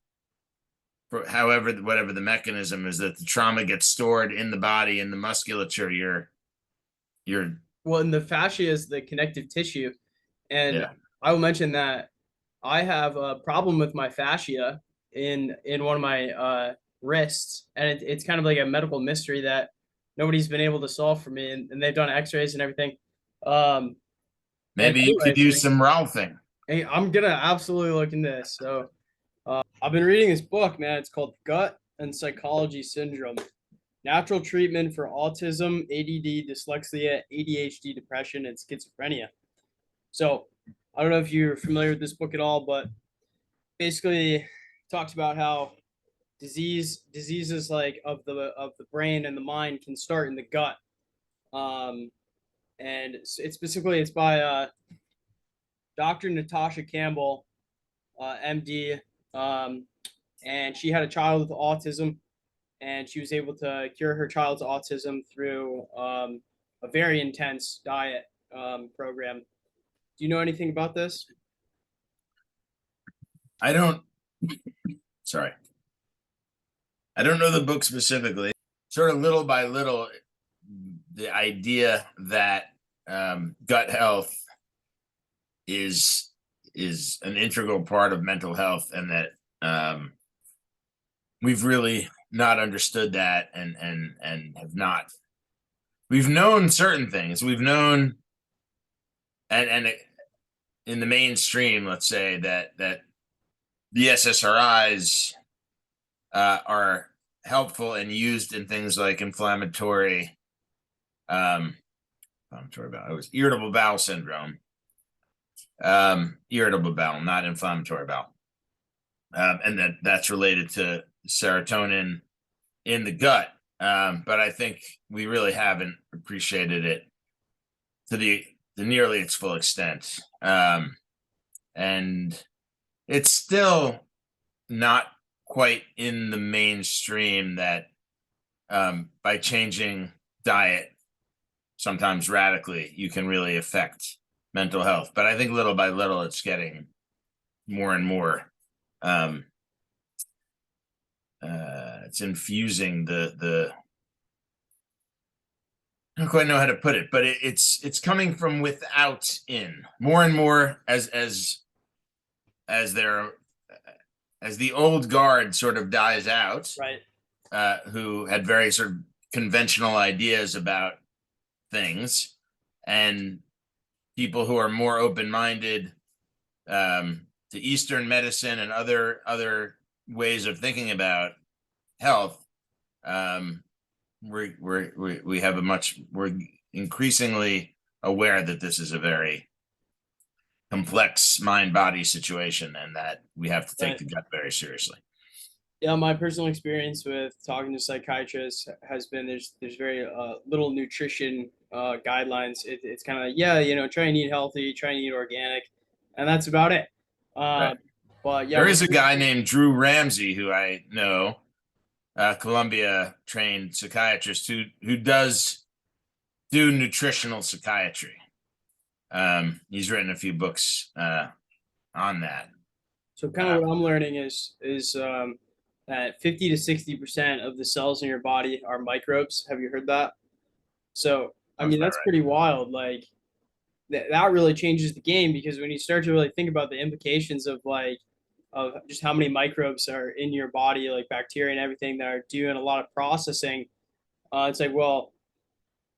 whatever the mechanism is, that the trauma gets stored in the body, in the musculature. Well, and the fascia is the connective tissue, and I will mention that I have a problem with my fascia in one of my wrists, and it's kind of like a medical mystery that nobody's been able to solve for me, and they've done X-rays and everything. Maybe you could use some rolfing. Hey, I'm gonna absolutely look into this. So I've been reading this book, man. It's called Gut and Psychology Syndrome: Natural Treatment for Autism, ADD, Dyslexia, ADHD, Depression, and Schizophrenia. So I don't know if you're familiar with this book at all, but basically it talks about how diseases like of the brain and the mind can start in the gut. And it's by Dr. Natasha Campbell, MD, and she had a child with autism, and she was able to cure her child's autism through a very intense diet program. Do you know anything about this? Sorry. I don't know the book specifically. sort of little by little, the idea that gut health is an integral part of mental health, and that we've really not understood that, and have not. We've known certain things. We've known, and in the mainstream, let's say that the SSRIs are helpful and used in things like inflammatory bowel. It was irritable bowel syndrome. Irritable bowel, not inflammatory bowel, and that's related to serotonin in the gut. But I think we really haven't appreciated it to the nearly its full extent, and it's still not quite in the mainstream that by changing diet, sometimes radically, you can really affect mental health. But I think little by little, it's getting more and more. It's infusing the I don't quite know how to put it, but it's coming from without in more and more as the old guard sort of dies out, Right. Who had very sort of conventional ideas about things, and people who are more open-minded to Eastern medicine and other ways of thinking about health. We're increasingly aware that this is a very complex mind-body situation, and that we have to take Right. the gut very seriously. Yeah, my personal experience with talking to psychiatrists has been there's very little nutrition guidelines. It's kind of like, yeah, try and eat healthy, try and eat organic, and that's about it. Right. But yeah, There is a guy named Drew Ramsey who I know, Columbia trained psychiatrist, who does do nutritional psychiatry. He's written a few books on that. so kind of what I'm learning is that 50 to 60% of the cells in your body are microbes. Have you heard that? So I mean that's Right. pretty wild. Like that really changes the game, because when you start to really think about the implications of just how many microbes are in your body, like bacteria and everything that are doing a lot of processing, it's like, well,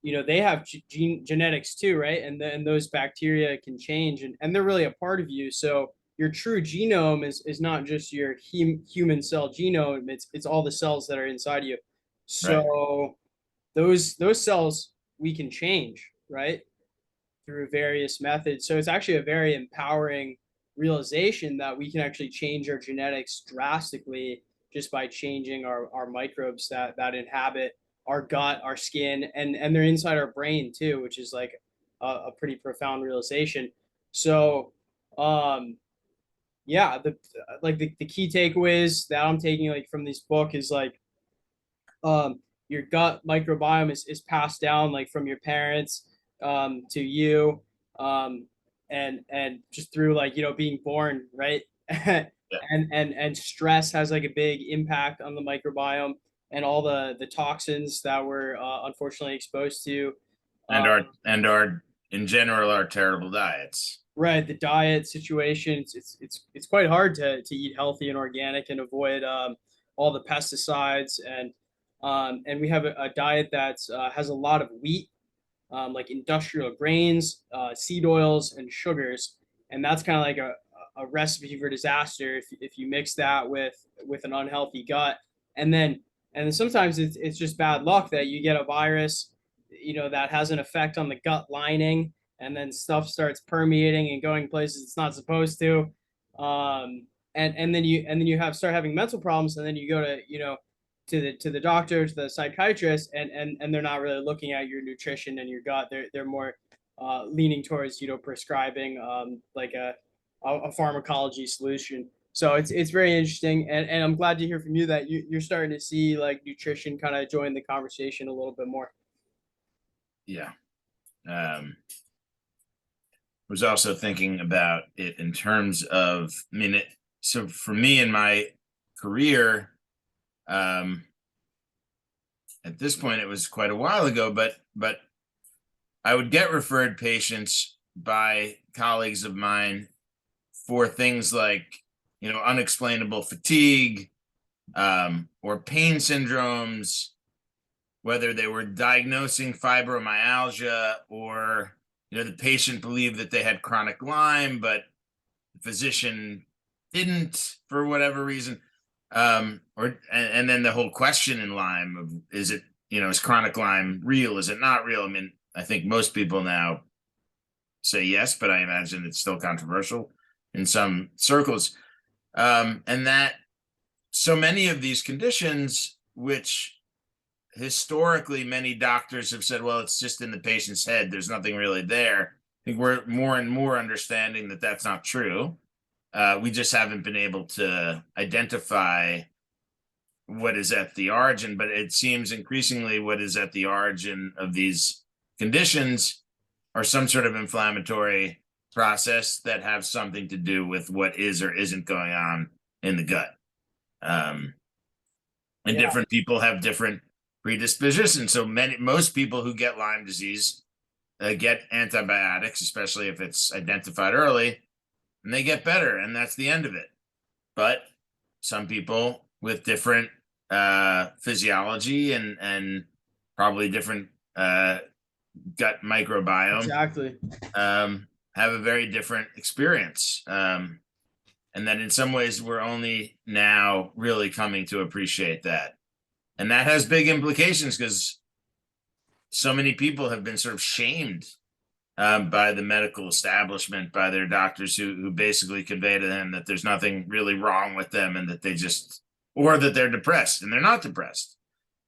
they have genetics too, right? And then those bacteria can change, and they're really a part of you. So your true genome is not just your human cell genome; it's all the cells that are inside you. Right. So those cells we can change, right, through various methods. So it's actually a very empowering realization that we can actually change our genetics drastically just by changing our microbes that inhabit our gut, our skin, and they're inside our brain too, which is like a pretty profound realization. So yeah, the key takeaways that I'm taking like from this book is like your gut microbiome is passed down like from your parents to you, and just through like being born, right? Yeah. And stress has like a big impact on the microbiome, and all the toxins that we're unfortunately exposed to, And our in general, our terrible diets. right, the diet situation. It's quite hard to eat healthy and organic and avoid all the pesticides, and we have a diet that has a lot of wheat, like industrial grains, seed oils, and sugars, and that's kind of like a recipe for disaster if you mix that with an unhealthy gut, and then sometimes it's just bad luck that you get a virus, that has an effect on the gut lining, and then stuff starts permeating and going places it's not supposed to, and then you start having mental problems, and then you go to the doctor, to the psychiatrist, and they're not really looking at your nutrition and your gut. They're more leaning towards prescribing like a pharmacology solution. So it's very interesting, and I'm glad to hear from you that you're starting to see like nutrition kind of join the conversation a little bit more. Yeah. Was also thinking about it in terms of, so for me in my career, at this point it was quite a while ago, but I would get referred patients by colleagues of mine for things like, unexplainable fatigue, or pain syndromes, whether they were diagnosing fibromyalgia or, the patient believed that they had chronic Lyme, but the physician didn't for whatever reason. And then the whole question in Lyme of, is it, is chronic Lyme real? Is it not real? I mean, I think most people now say yes, but I imagine it's still controversial in some circles. And that so many of these conditions, which historically many doctors have said, well, it's just in the patient's head, there's nothing really there. I think we're more and more understanding that that's not true. We just haven't been able to identify what is at the origin, but it seems increasingly what is at the origin of these conditions are some sort of inflammatory process that have something to do with what is or isn't going on in the gut. And different people have different predispositions. So most people who get Lyme disease get antibiotics, especially if it's identified early, and they get better, and that's the end of it. But some people with different physiology and probably different gut microbiome Exactly. have a very different experience. And that in some ways we're only now really coming to appreciate that. And that has big implications because so many people have been sort of shamed by the medical establishment, by their doctors who basically convey to them that there's nothing really wrong with them and that or that they're depressed, and they're not depressed.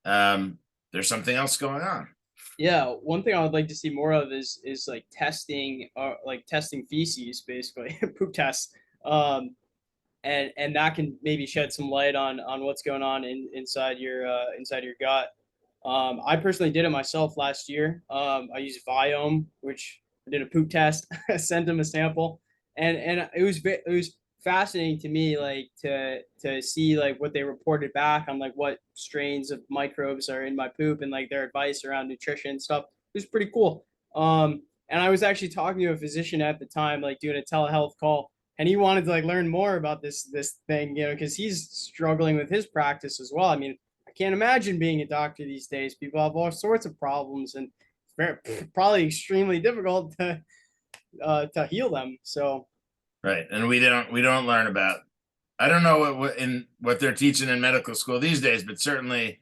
There's something else going on. Yeah, one thing I would like to see more of is like testing, testing feces, basically poop tests, and that can maybe shed some light on what's going on inside your gut. I personally did it myself last year. I used Viome, which I did a poop test. I sent them a sample, and it was fascinating to me, like to see like what they reported back on like what strains of microbes are in my poop and like their advice around nutrition and stuff. It was pretty cool. And I was actually talking to a physician at the time, like doing a telehealth call, and he wanted to like learn more about this thing, because he's struggling with his practice as well. I mean, I can't imagine being a doctor these days. People have all sorts of problems, and it's probably extremely difficult to heal them. So. Right. And we don't learn about, I don't know what they're teaching in medical school these days, but certainly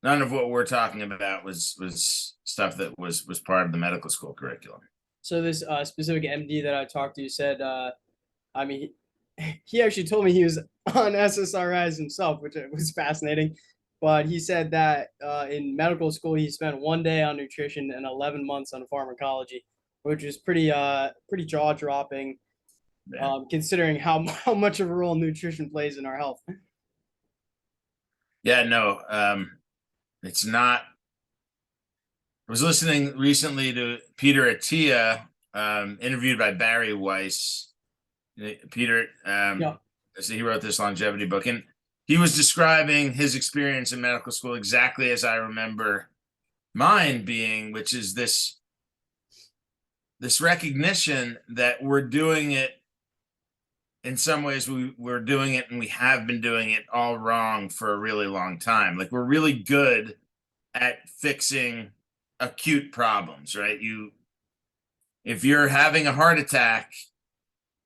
none of what we're talking about was stuff that was part of the medical school curriculum. So this specific MD that I talked to said, I mean, he actually told me he was on SSRIs himself, which was fascinating. But he said that in medical school, he spent 1 day on nutrition and 11 months on pharmacology, which is pretty jaw-dropping. Yeah. Considering how much of a role nutrition plays in our health. Yeah, no, it's not. I was listening recently to Peter Attia, interviewed by Barry Weiss. Peter, so he wrote this longevity book, and he was describing his experience in medical school exactly as I remember mine being, which is this recognition that we're doing it. In some ways, we're doing it, and we have been doing it all wrong for a really long time. Like, we're really good at fixing acute problems, right? If you're having a heart attack,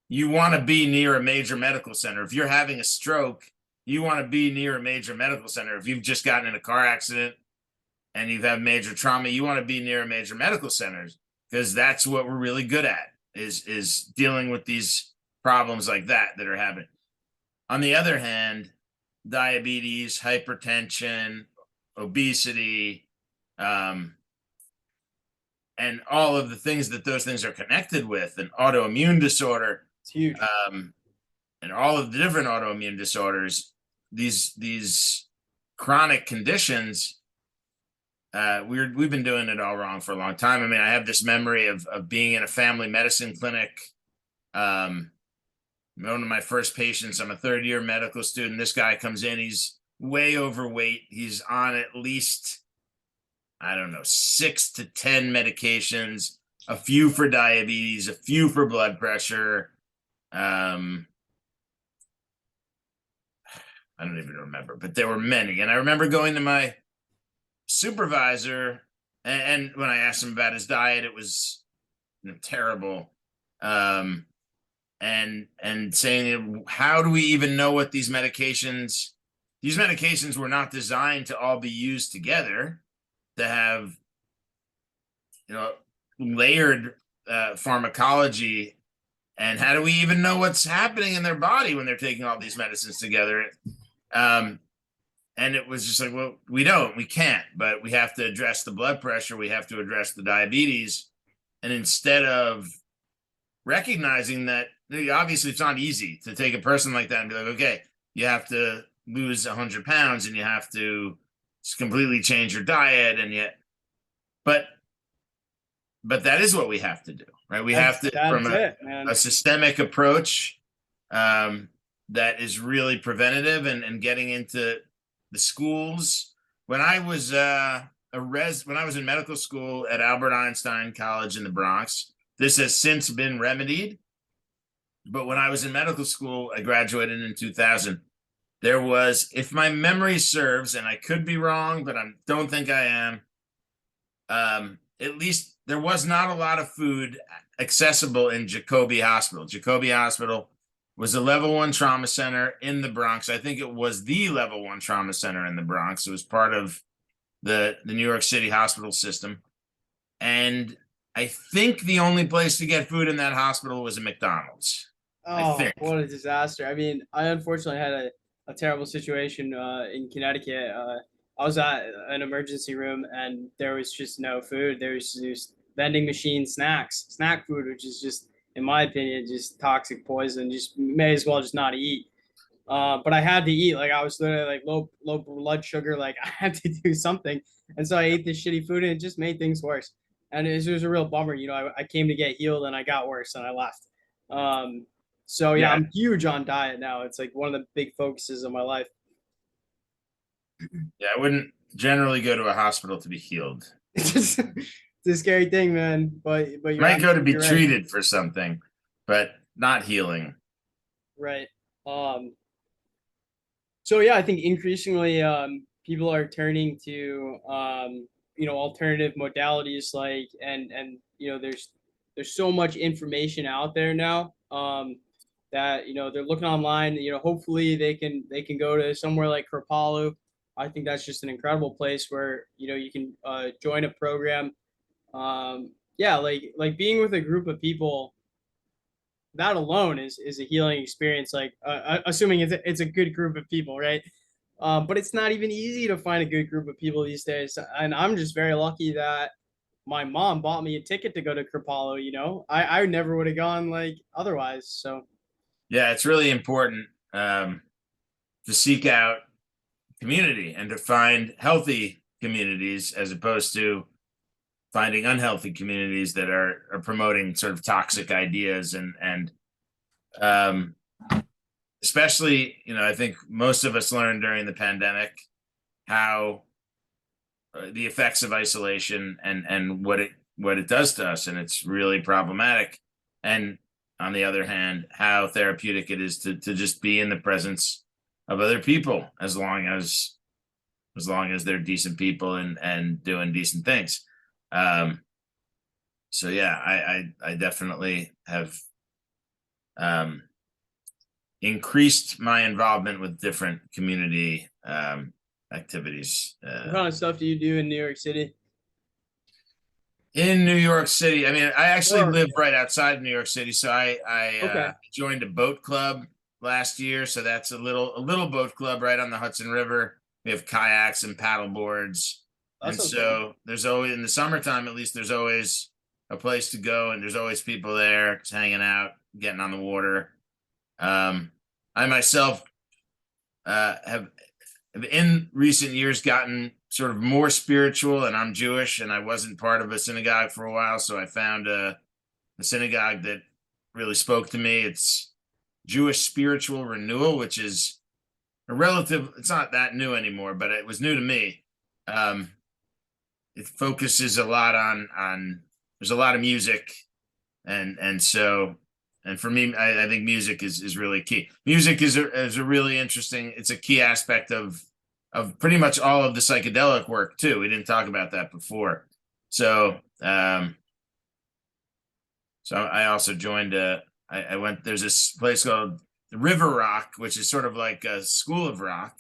you want to be near a major medical center. If you're having a stroke, you want to be near a major medical center. If you've just gotten in a car accident and you've had major trauma, you want to be near a major medical center, because that's what we're really good at, is dealing with these problems like that are happening. On the other hand, diabetes, hypertension, obesity, and all of the things that those things are connected with, and autoimmune disorder, it's huge, and all of the different autoimmune disorders, these chronic conditions, we've been doing it all wrong for a long time. I mean, I have this memory of being in a family medicine clinic. One of my first patients, I'm a third-year medical student. This guy comes in, he's way overweight. He's on at least, I don't know, 6 to 10 medications, a few for diabetes, a few for blood pressure. I don't even remember, but there were many. And I remember going to my supervisor, and when I asked him about his diet, it was terrible. And saying, how do we even know what these medications were not designed to all be used together, to have, layered pharmacology. And how do we even know what's happening in their body when they're taking all these medicines together? And it was just like, well, we can't, but we have to address the blood pressure. We have to address the diabetes. And instead of recognizing that, obviously it's not easy to take a person like that and be like, okay, you have to lose 100 pounds and you have to completely change your diet. And yet, but that is what we have to do, right? We have to, from a systemic approach that is really preventative and getting into the schools. When I was when I was in medical school at Albert Einstein College in the Bronx, this has since been remedied. But when I was in medical school, I graduated in 2000. There was, if my memory serves, and I could be wrong, but I don't think I am, at least there was not a lot of food accessible in Jacobi Hospital. Jacobi Hospital was a level 1 trauma center in the Bronx. I think it was the level 1 trauma center in the Bronx. It was part of the New York City hospital system. And I think the only place to get food in that hospital was a McDonald's. Oh, what a disaster. I mean, I unfortunately had a terrible situation in Connecticut. I was at an emergency room and there was just no food. There was just vending machine snack food, which is just, in my opinion, just toxic poison. Just may as well just not eat. But I had to eat. Like, I was literally like low blood sugar. Like, I had to do something. And so I ate this shitty food and it just made things worse. And it was a real bummer. I came to get healed and I got worse and I left. So yeah, I'm huge on diet now. It's like one of the big focuses of my life. Yeah, I wouldn't generally go to a hospital to be healed. It's a scary thing, man. But you might go to be treated for something, but not healing. Right. So yeah, I think increasingly people are turning to alternative modalities, like and there's so much information out there now that they're looking online. Hopefully they can go to somewhere like Kripalu. I think that's just an incredible place where you can join a program. Like being with a group of people, that alone is a healing experience. Like assuming it's a good group of people, right? But it's not even easy to find a good group of people these days. And I'm just very lucky that my mom bought me a ticket to go to Kripalu. I never would have gone like otherwise. So yeah, it's really important to seek out community and to find healthy communities as opposed to finding unhealthy communities that are promoting sort of toxic ideas and especially, I think most of us learned during the pandemic how the effects of isolation and what it does to us, and it's really problematic. And on the other hand, how therapeutic it is to just be in the presence of other people, as long as they're decent people and doing decent things. So yeah, I definitely have increased my involvement with different community activities. What kind of stuff do you do in New York City? In New York City, I mean, I actually live right outside of New York City, so I joined a boat club last year. So that's a little boat club right on the Hudson River. We have kayaks and paddle boards. So there's always, in the summertime, at least, there's always a place to go, and there's always people there just hanging out, getting on the water. I myself have in recent years gotten sort of more spiritual, and I'm Jewish, and I wasn't part of a synagogue for a while, so I found a synagogue that really spoke to me. It's Jewish Spiritual Renewal, which is it's not that new anymore, but it was new to me. It focuses a lot on there's a lot of music, and so, and for me, I think music is really key. Music is a really interesting, it's a key aspect of pretty much all of the psychedelic work too. We didn't talk about that before. So so I also joined I went, there's this place called River Rock, which is sort of like a school of rock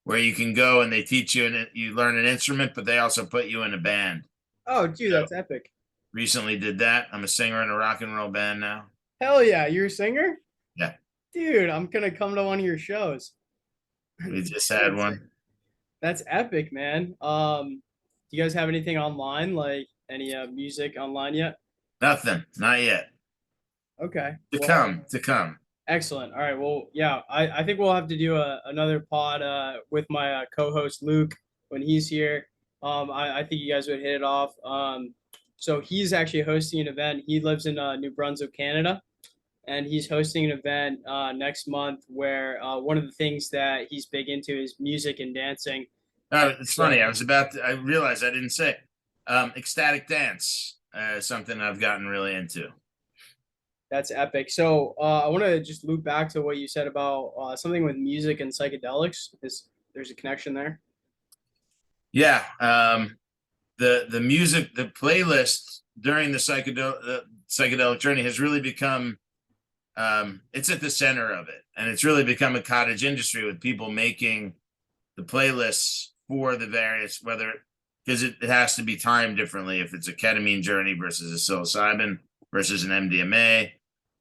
where you can go and they teach you and you learn an instrument, but they also put you in a band. Oh, dude, So that's epic. recently did that. I'm a singer in a rock and roll band now. Hell yeah, you're a singer? Yeah, Dude, I'm gonna come to one of your shows. we just had one. That's epic, man. Do you guys have anything online, like any music online yet? Nothing, not yet. Okay. To Well, come, to come. excellent. All right. Well, yeah, I think we'll have to do another pod with my co-host Luke when he's here. I think you guys would hit it off. So he's actually hosting an event. He lives in New Brunswick, Canada, and he's hosting an event next month where one of the things that he's big into is music and dancing. It's funny. I realized I didn't say ecstatic dance. Something I've gotten really into. That's epic. So I want to just loop back to what you said about something with music and psychedelics. There's a connection there? Yeah. The music, the playlist during the psychedelic journey has really become, it's at the center of it. And it's really become a cottage industry with people making the playlists for the various, whether, because it has to be timed differently if it's a ketamine journey versus a psilocybin versus an MDMA.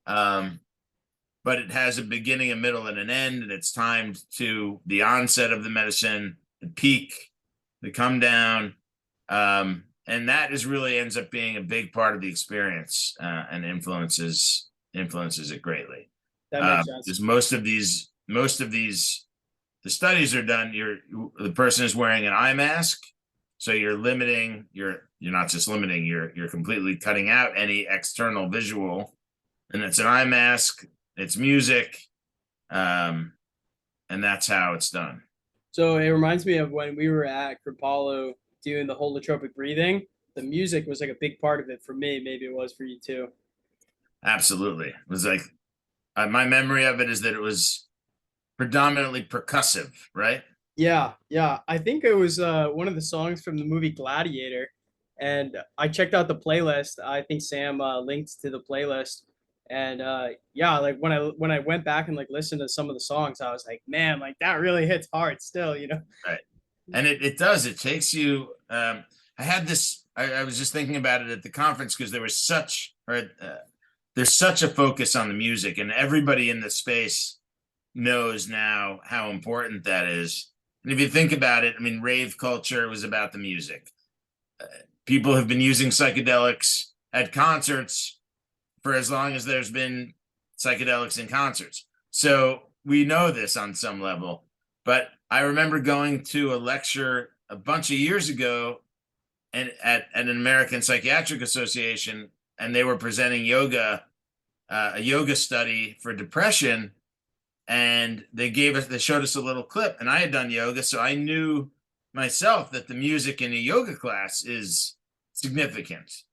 But it has a beginning, a middle, and an end, and it's timed to the onset of the medicine, the peak, the come down. And that is really ends up being a big part of the experience and influences it greatly. That makes sense. Because most of these, the studies are done. The person is wearing an eye mask, so you're limiting. You're not just limiting. You're completely cutting out any external visual, and it's an eye mask. It's music, and that's how it's done. So it reminds me of when we were at Kripalu doing the holotropic breathing. The music was like a big part of it for me. Maybe it was for you too. Absolutely, it was like my memory of it is that it was predominantly percussive, right? Yeah, yeah. I think it was one of the songs from the movie Gladiator, and I checked out the playlist. I think Sam linked to the playlist, and yeah, like when I went back and like listened to some of the songs, I was like, man, like that really hits hard still, you know? Right, and it does. It takes you. I had this. I was just thinking about it at the conference because there was there's such a focus on the music, and everybody in the space knows now how important that is. And if you think about it, I mean, rave culture was about the music. People have been using psychedelics at concerts for as long as there's been psychedelics in concerts. So we know this on some level. But I remember going to a lecture a bunch of years ago and at an American Psychiatric Association, and they were presenting yoga, a yoga study for depression. And they showed us a little clip, and I had done yoga, so I knew myself that the music in a yoga class is significant.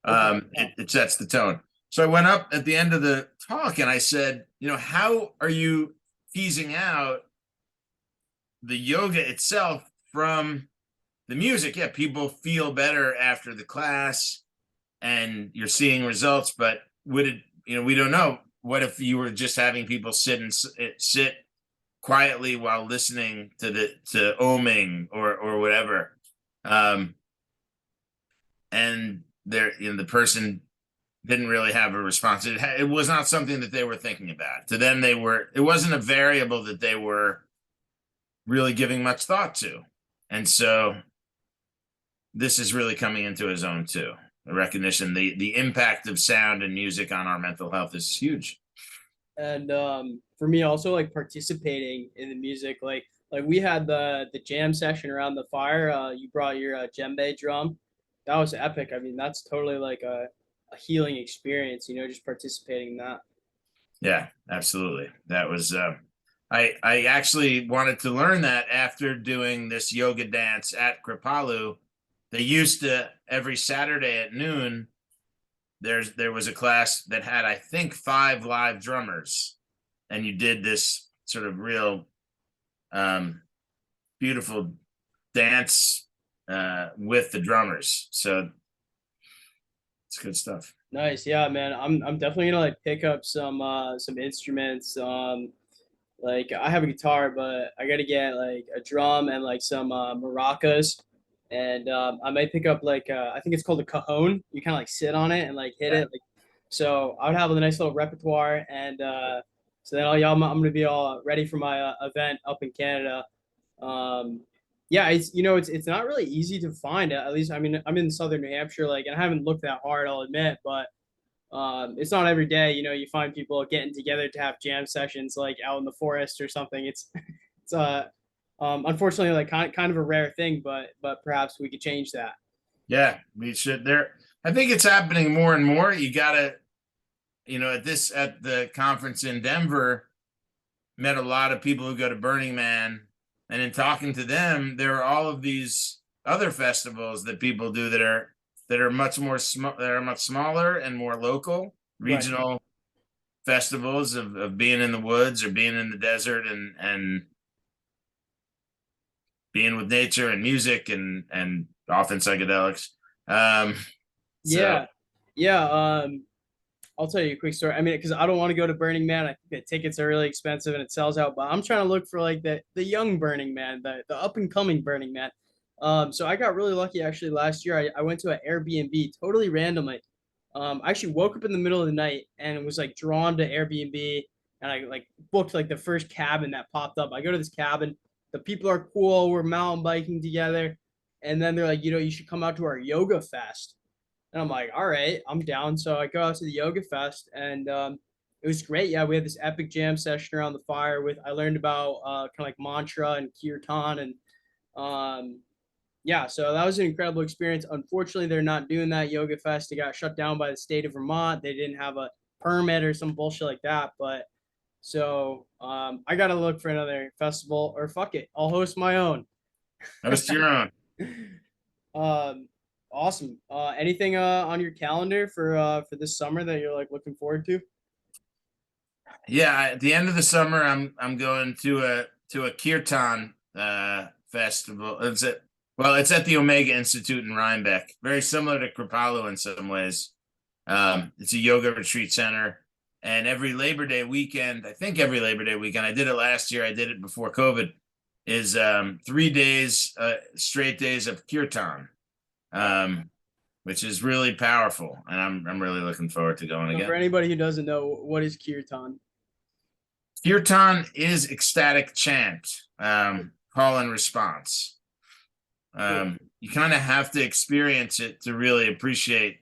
It sets the tone. So I went up at the end of the talk and I said, how are you teasing out the yoga itself from the music? Yeah, people feel better after the class and you're seeing results, but would it, we don't know. What if you were just having people sit quietly while listening to oming or whatever, and the person didn't really have a response. It was not something that they were thinking about. To them, it wasn't a variable that they were really giving much thought to, and so this is really coming into his own too. The recognition, the impact of sound and music on our mental health is huge. And for me also, like participating in the music, like we had the jam session around the fire. You brought your djembe drum. That was epic. I mean, that's totally like a healing experience, just participating in that. Yeah, absolutely. That was I actually wanted to learn that after doing this yoga dance at Kripalu. They used to, every Saturday at noon, there was a class that had, I think, 5 live drummers, and you did this sort of real beautiful dance with the drummers. So it's good stuff. Nice. Yeah, man. I'm definitely gonna like pick up some instruments. Like I have a guitar, but I gotta get like a drum and like some maracas. And I might pick up like I think it's called a cajon. You kind of like sit on it and like hit it. Like, so I would have a nice little repertoire, and so then I'm gonna be all ready for my event up in Canada. Um, yeah, it's not really easy to find. At least I mean I'm in southern New Hampshire, like, and I haven't looked that hard, I'll admit, but it's not every day you find people getting together to have jam sessions like out in the forest or something. It's unfortunately like kind of a rare thing, but perhaps we could change that. Yeah, we should. I think it's happening more and more. You gotta, at the conference in Denver, met a lot of people who go to Burning Man, and in talking to them, there are all of these other festivals that people do that are much smaller and more local, regional festivals of being in the woods or being in the desert and being with nature and music and often psychedelics. Yeah. I'll tell you a quick story. I mean, because I don't want to go to Burning Man. I think the tickets are really expensive and it sells out. But I'm trying to look for like the young Burning Man, the up and coming Burning Man. So I got really lucky actually last year. I went to an Airbnb totally randomly. I actually woke up in the middle of the night and was like drawn to Airbnb, and I like booked like the first cabin that popped up. I go to this cabin. The people are cool. We're mountain biking together, and then they're like, you should come out to our yoga fest. And I'm like, all right, I'm down. So I go out to the yoga fest, and it was great. Yeah, we had this epic jam session around the fire with. I learned about kind of like mantra and kirtan, and yeah, so that was an incredible experience. Unfortunately, they're not doing that yoga fest. It got shut down by the state of Vermont. They didn't have a permit or some bullshit like that. But so I got to look for another festival, or fuck it, I'll host my own. Host your own. Awesome. Anything on your calendar for this summer that you're like looking forward to? Yeah, at the end of the summer, I'm going to a kirtan festival. It's at the Omega Institute in Rhinebeck. Very similar to Kripalu in some ways. It's a yoga retreat center, and every Labor Day weekend, I did it last year. I did it before COVID. Is 3 days, straight days of kirtan, which is really powerful, and I'm really looking forward to going again. For anybody who doesn't know, what is kirtan? Kirtan is ecstatic chant, call and response. You kind of have to experience it to really appreciate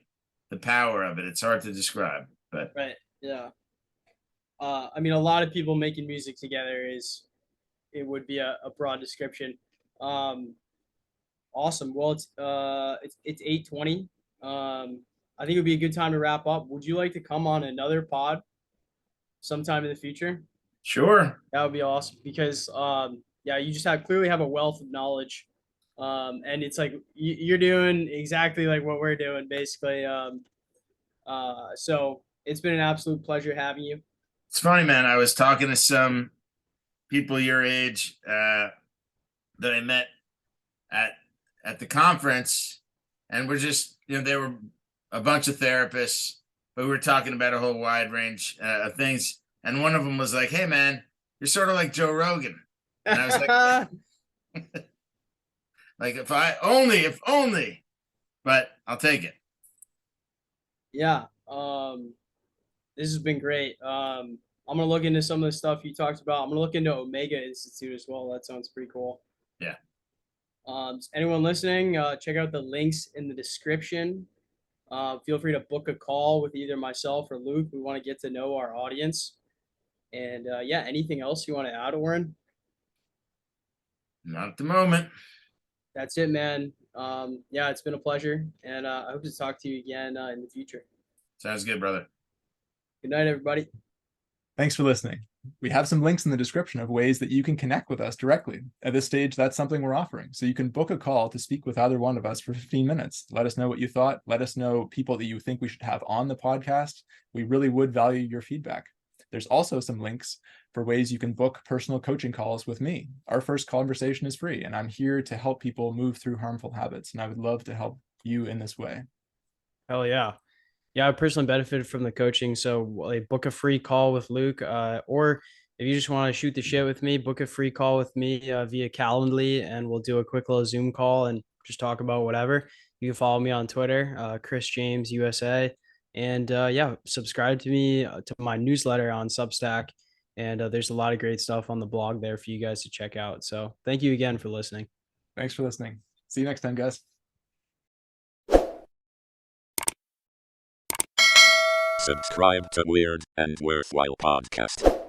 the power of it. It's hard to describe, but right, yeah. I mean, a lot of people making music together it would be a broad description. Awesome. Well, it's 8:20. I think it would be a good time to wrap up. Would you like to come on another pod sometime in the future? Sure. That would be awesome because yeah, you just clearly have a wealth of knowledge. And it's like you're doing exactly like what we're doing basically. So it's been an absolute pleasure having you. It's funny, man. I was talking to some people your age that I met at the conference, and we're just, they were a bunch of therapists, but we were talking about a whole wide range of things. And one of them was like, "Hey, man, you're sort of like Joe Rogan." And I was like, like if only, but I'll take it. Yeah. This has been great. I'm gonna look into some of the stuff you talked about. I'm gonna look into Omega Institute as well. That sounds pretty cool. Yeah. Anyone listening, check out the links in the description. Feel free to book a call with either myself or Luke. We want to get to know our audience. And yeah, anything else you want to add, Oren? Not at the moment. That's it, man. Yeah, it's been a pleasure, and I hope to talk to you again in the future. Sounds good, brother. Good night, everybody. Thanks for listening. We have some links in the description of ways that you can connect with us directly. At this stage, that's something we're offering. So you can book a call to speak with either one of us for 15 minutes. Let us know what you thought. Let us know people that you think we should have on the podcast. We really would value your feedback. There's also some links for ways you can book personal coaching calls with me. Our first conversation is free, and I'm here to help people move through harmful habits. And I would love to help you in this way. Hell yeah. Yeah, I personally benefited from the coaching. So like, book a free call with Luke, or if you just want to shoot the shit with me, book a free call with me via Calendly, and we'll do a quick little Zoom call and just talk about whatever. You can follow me on Twitter, Chris James USA, and yeah, subscribe to me to my newsletter on Substack. And there's a lot of great stuff on the blog there for you guys to check out. So thank you again for listening. Thanks for listening. See you next time, guys. Subscribe to Weird and Worthwhile Podcast.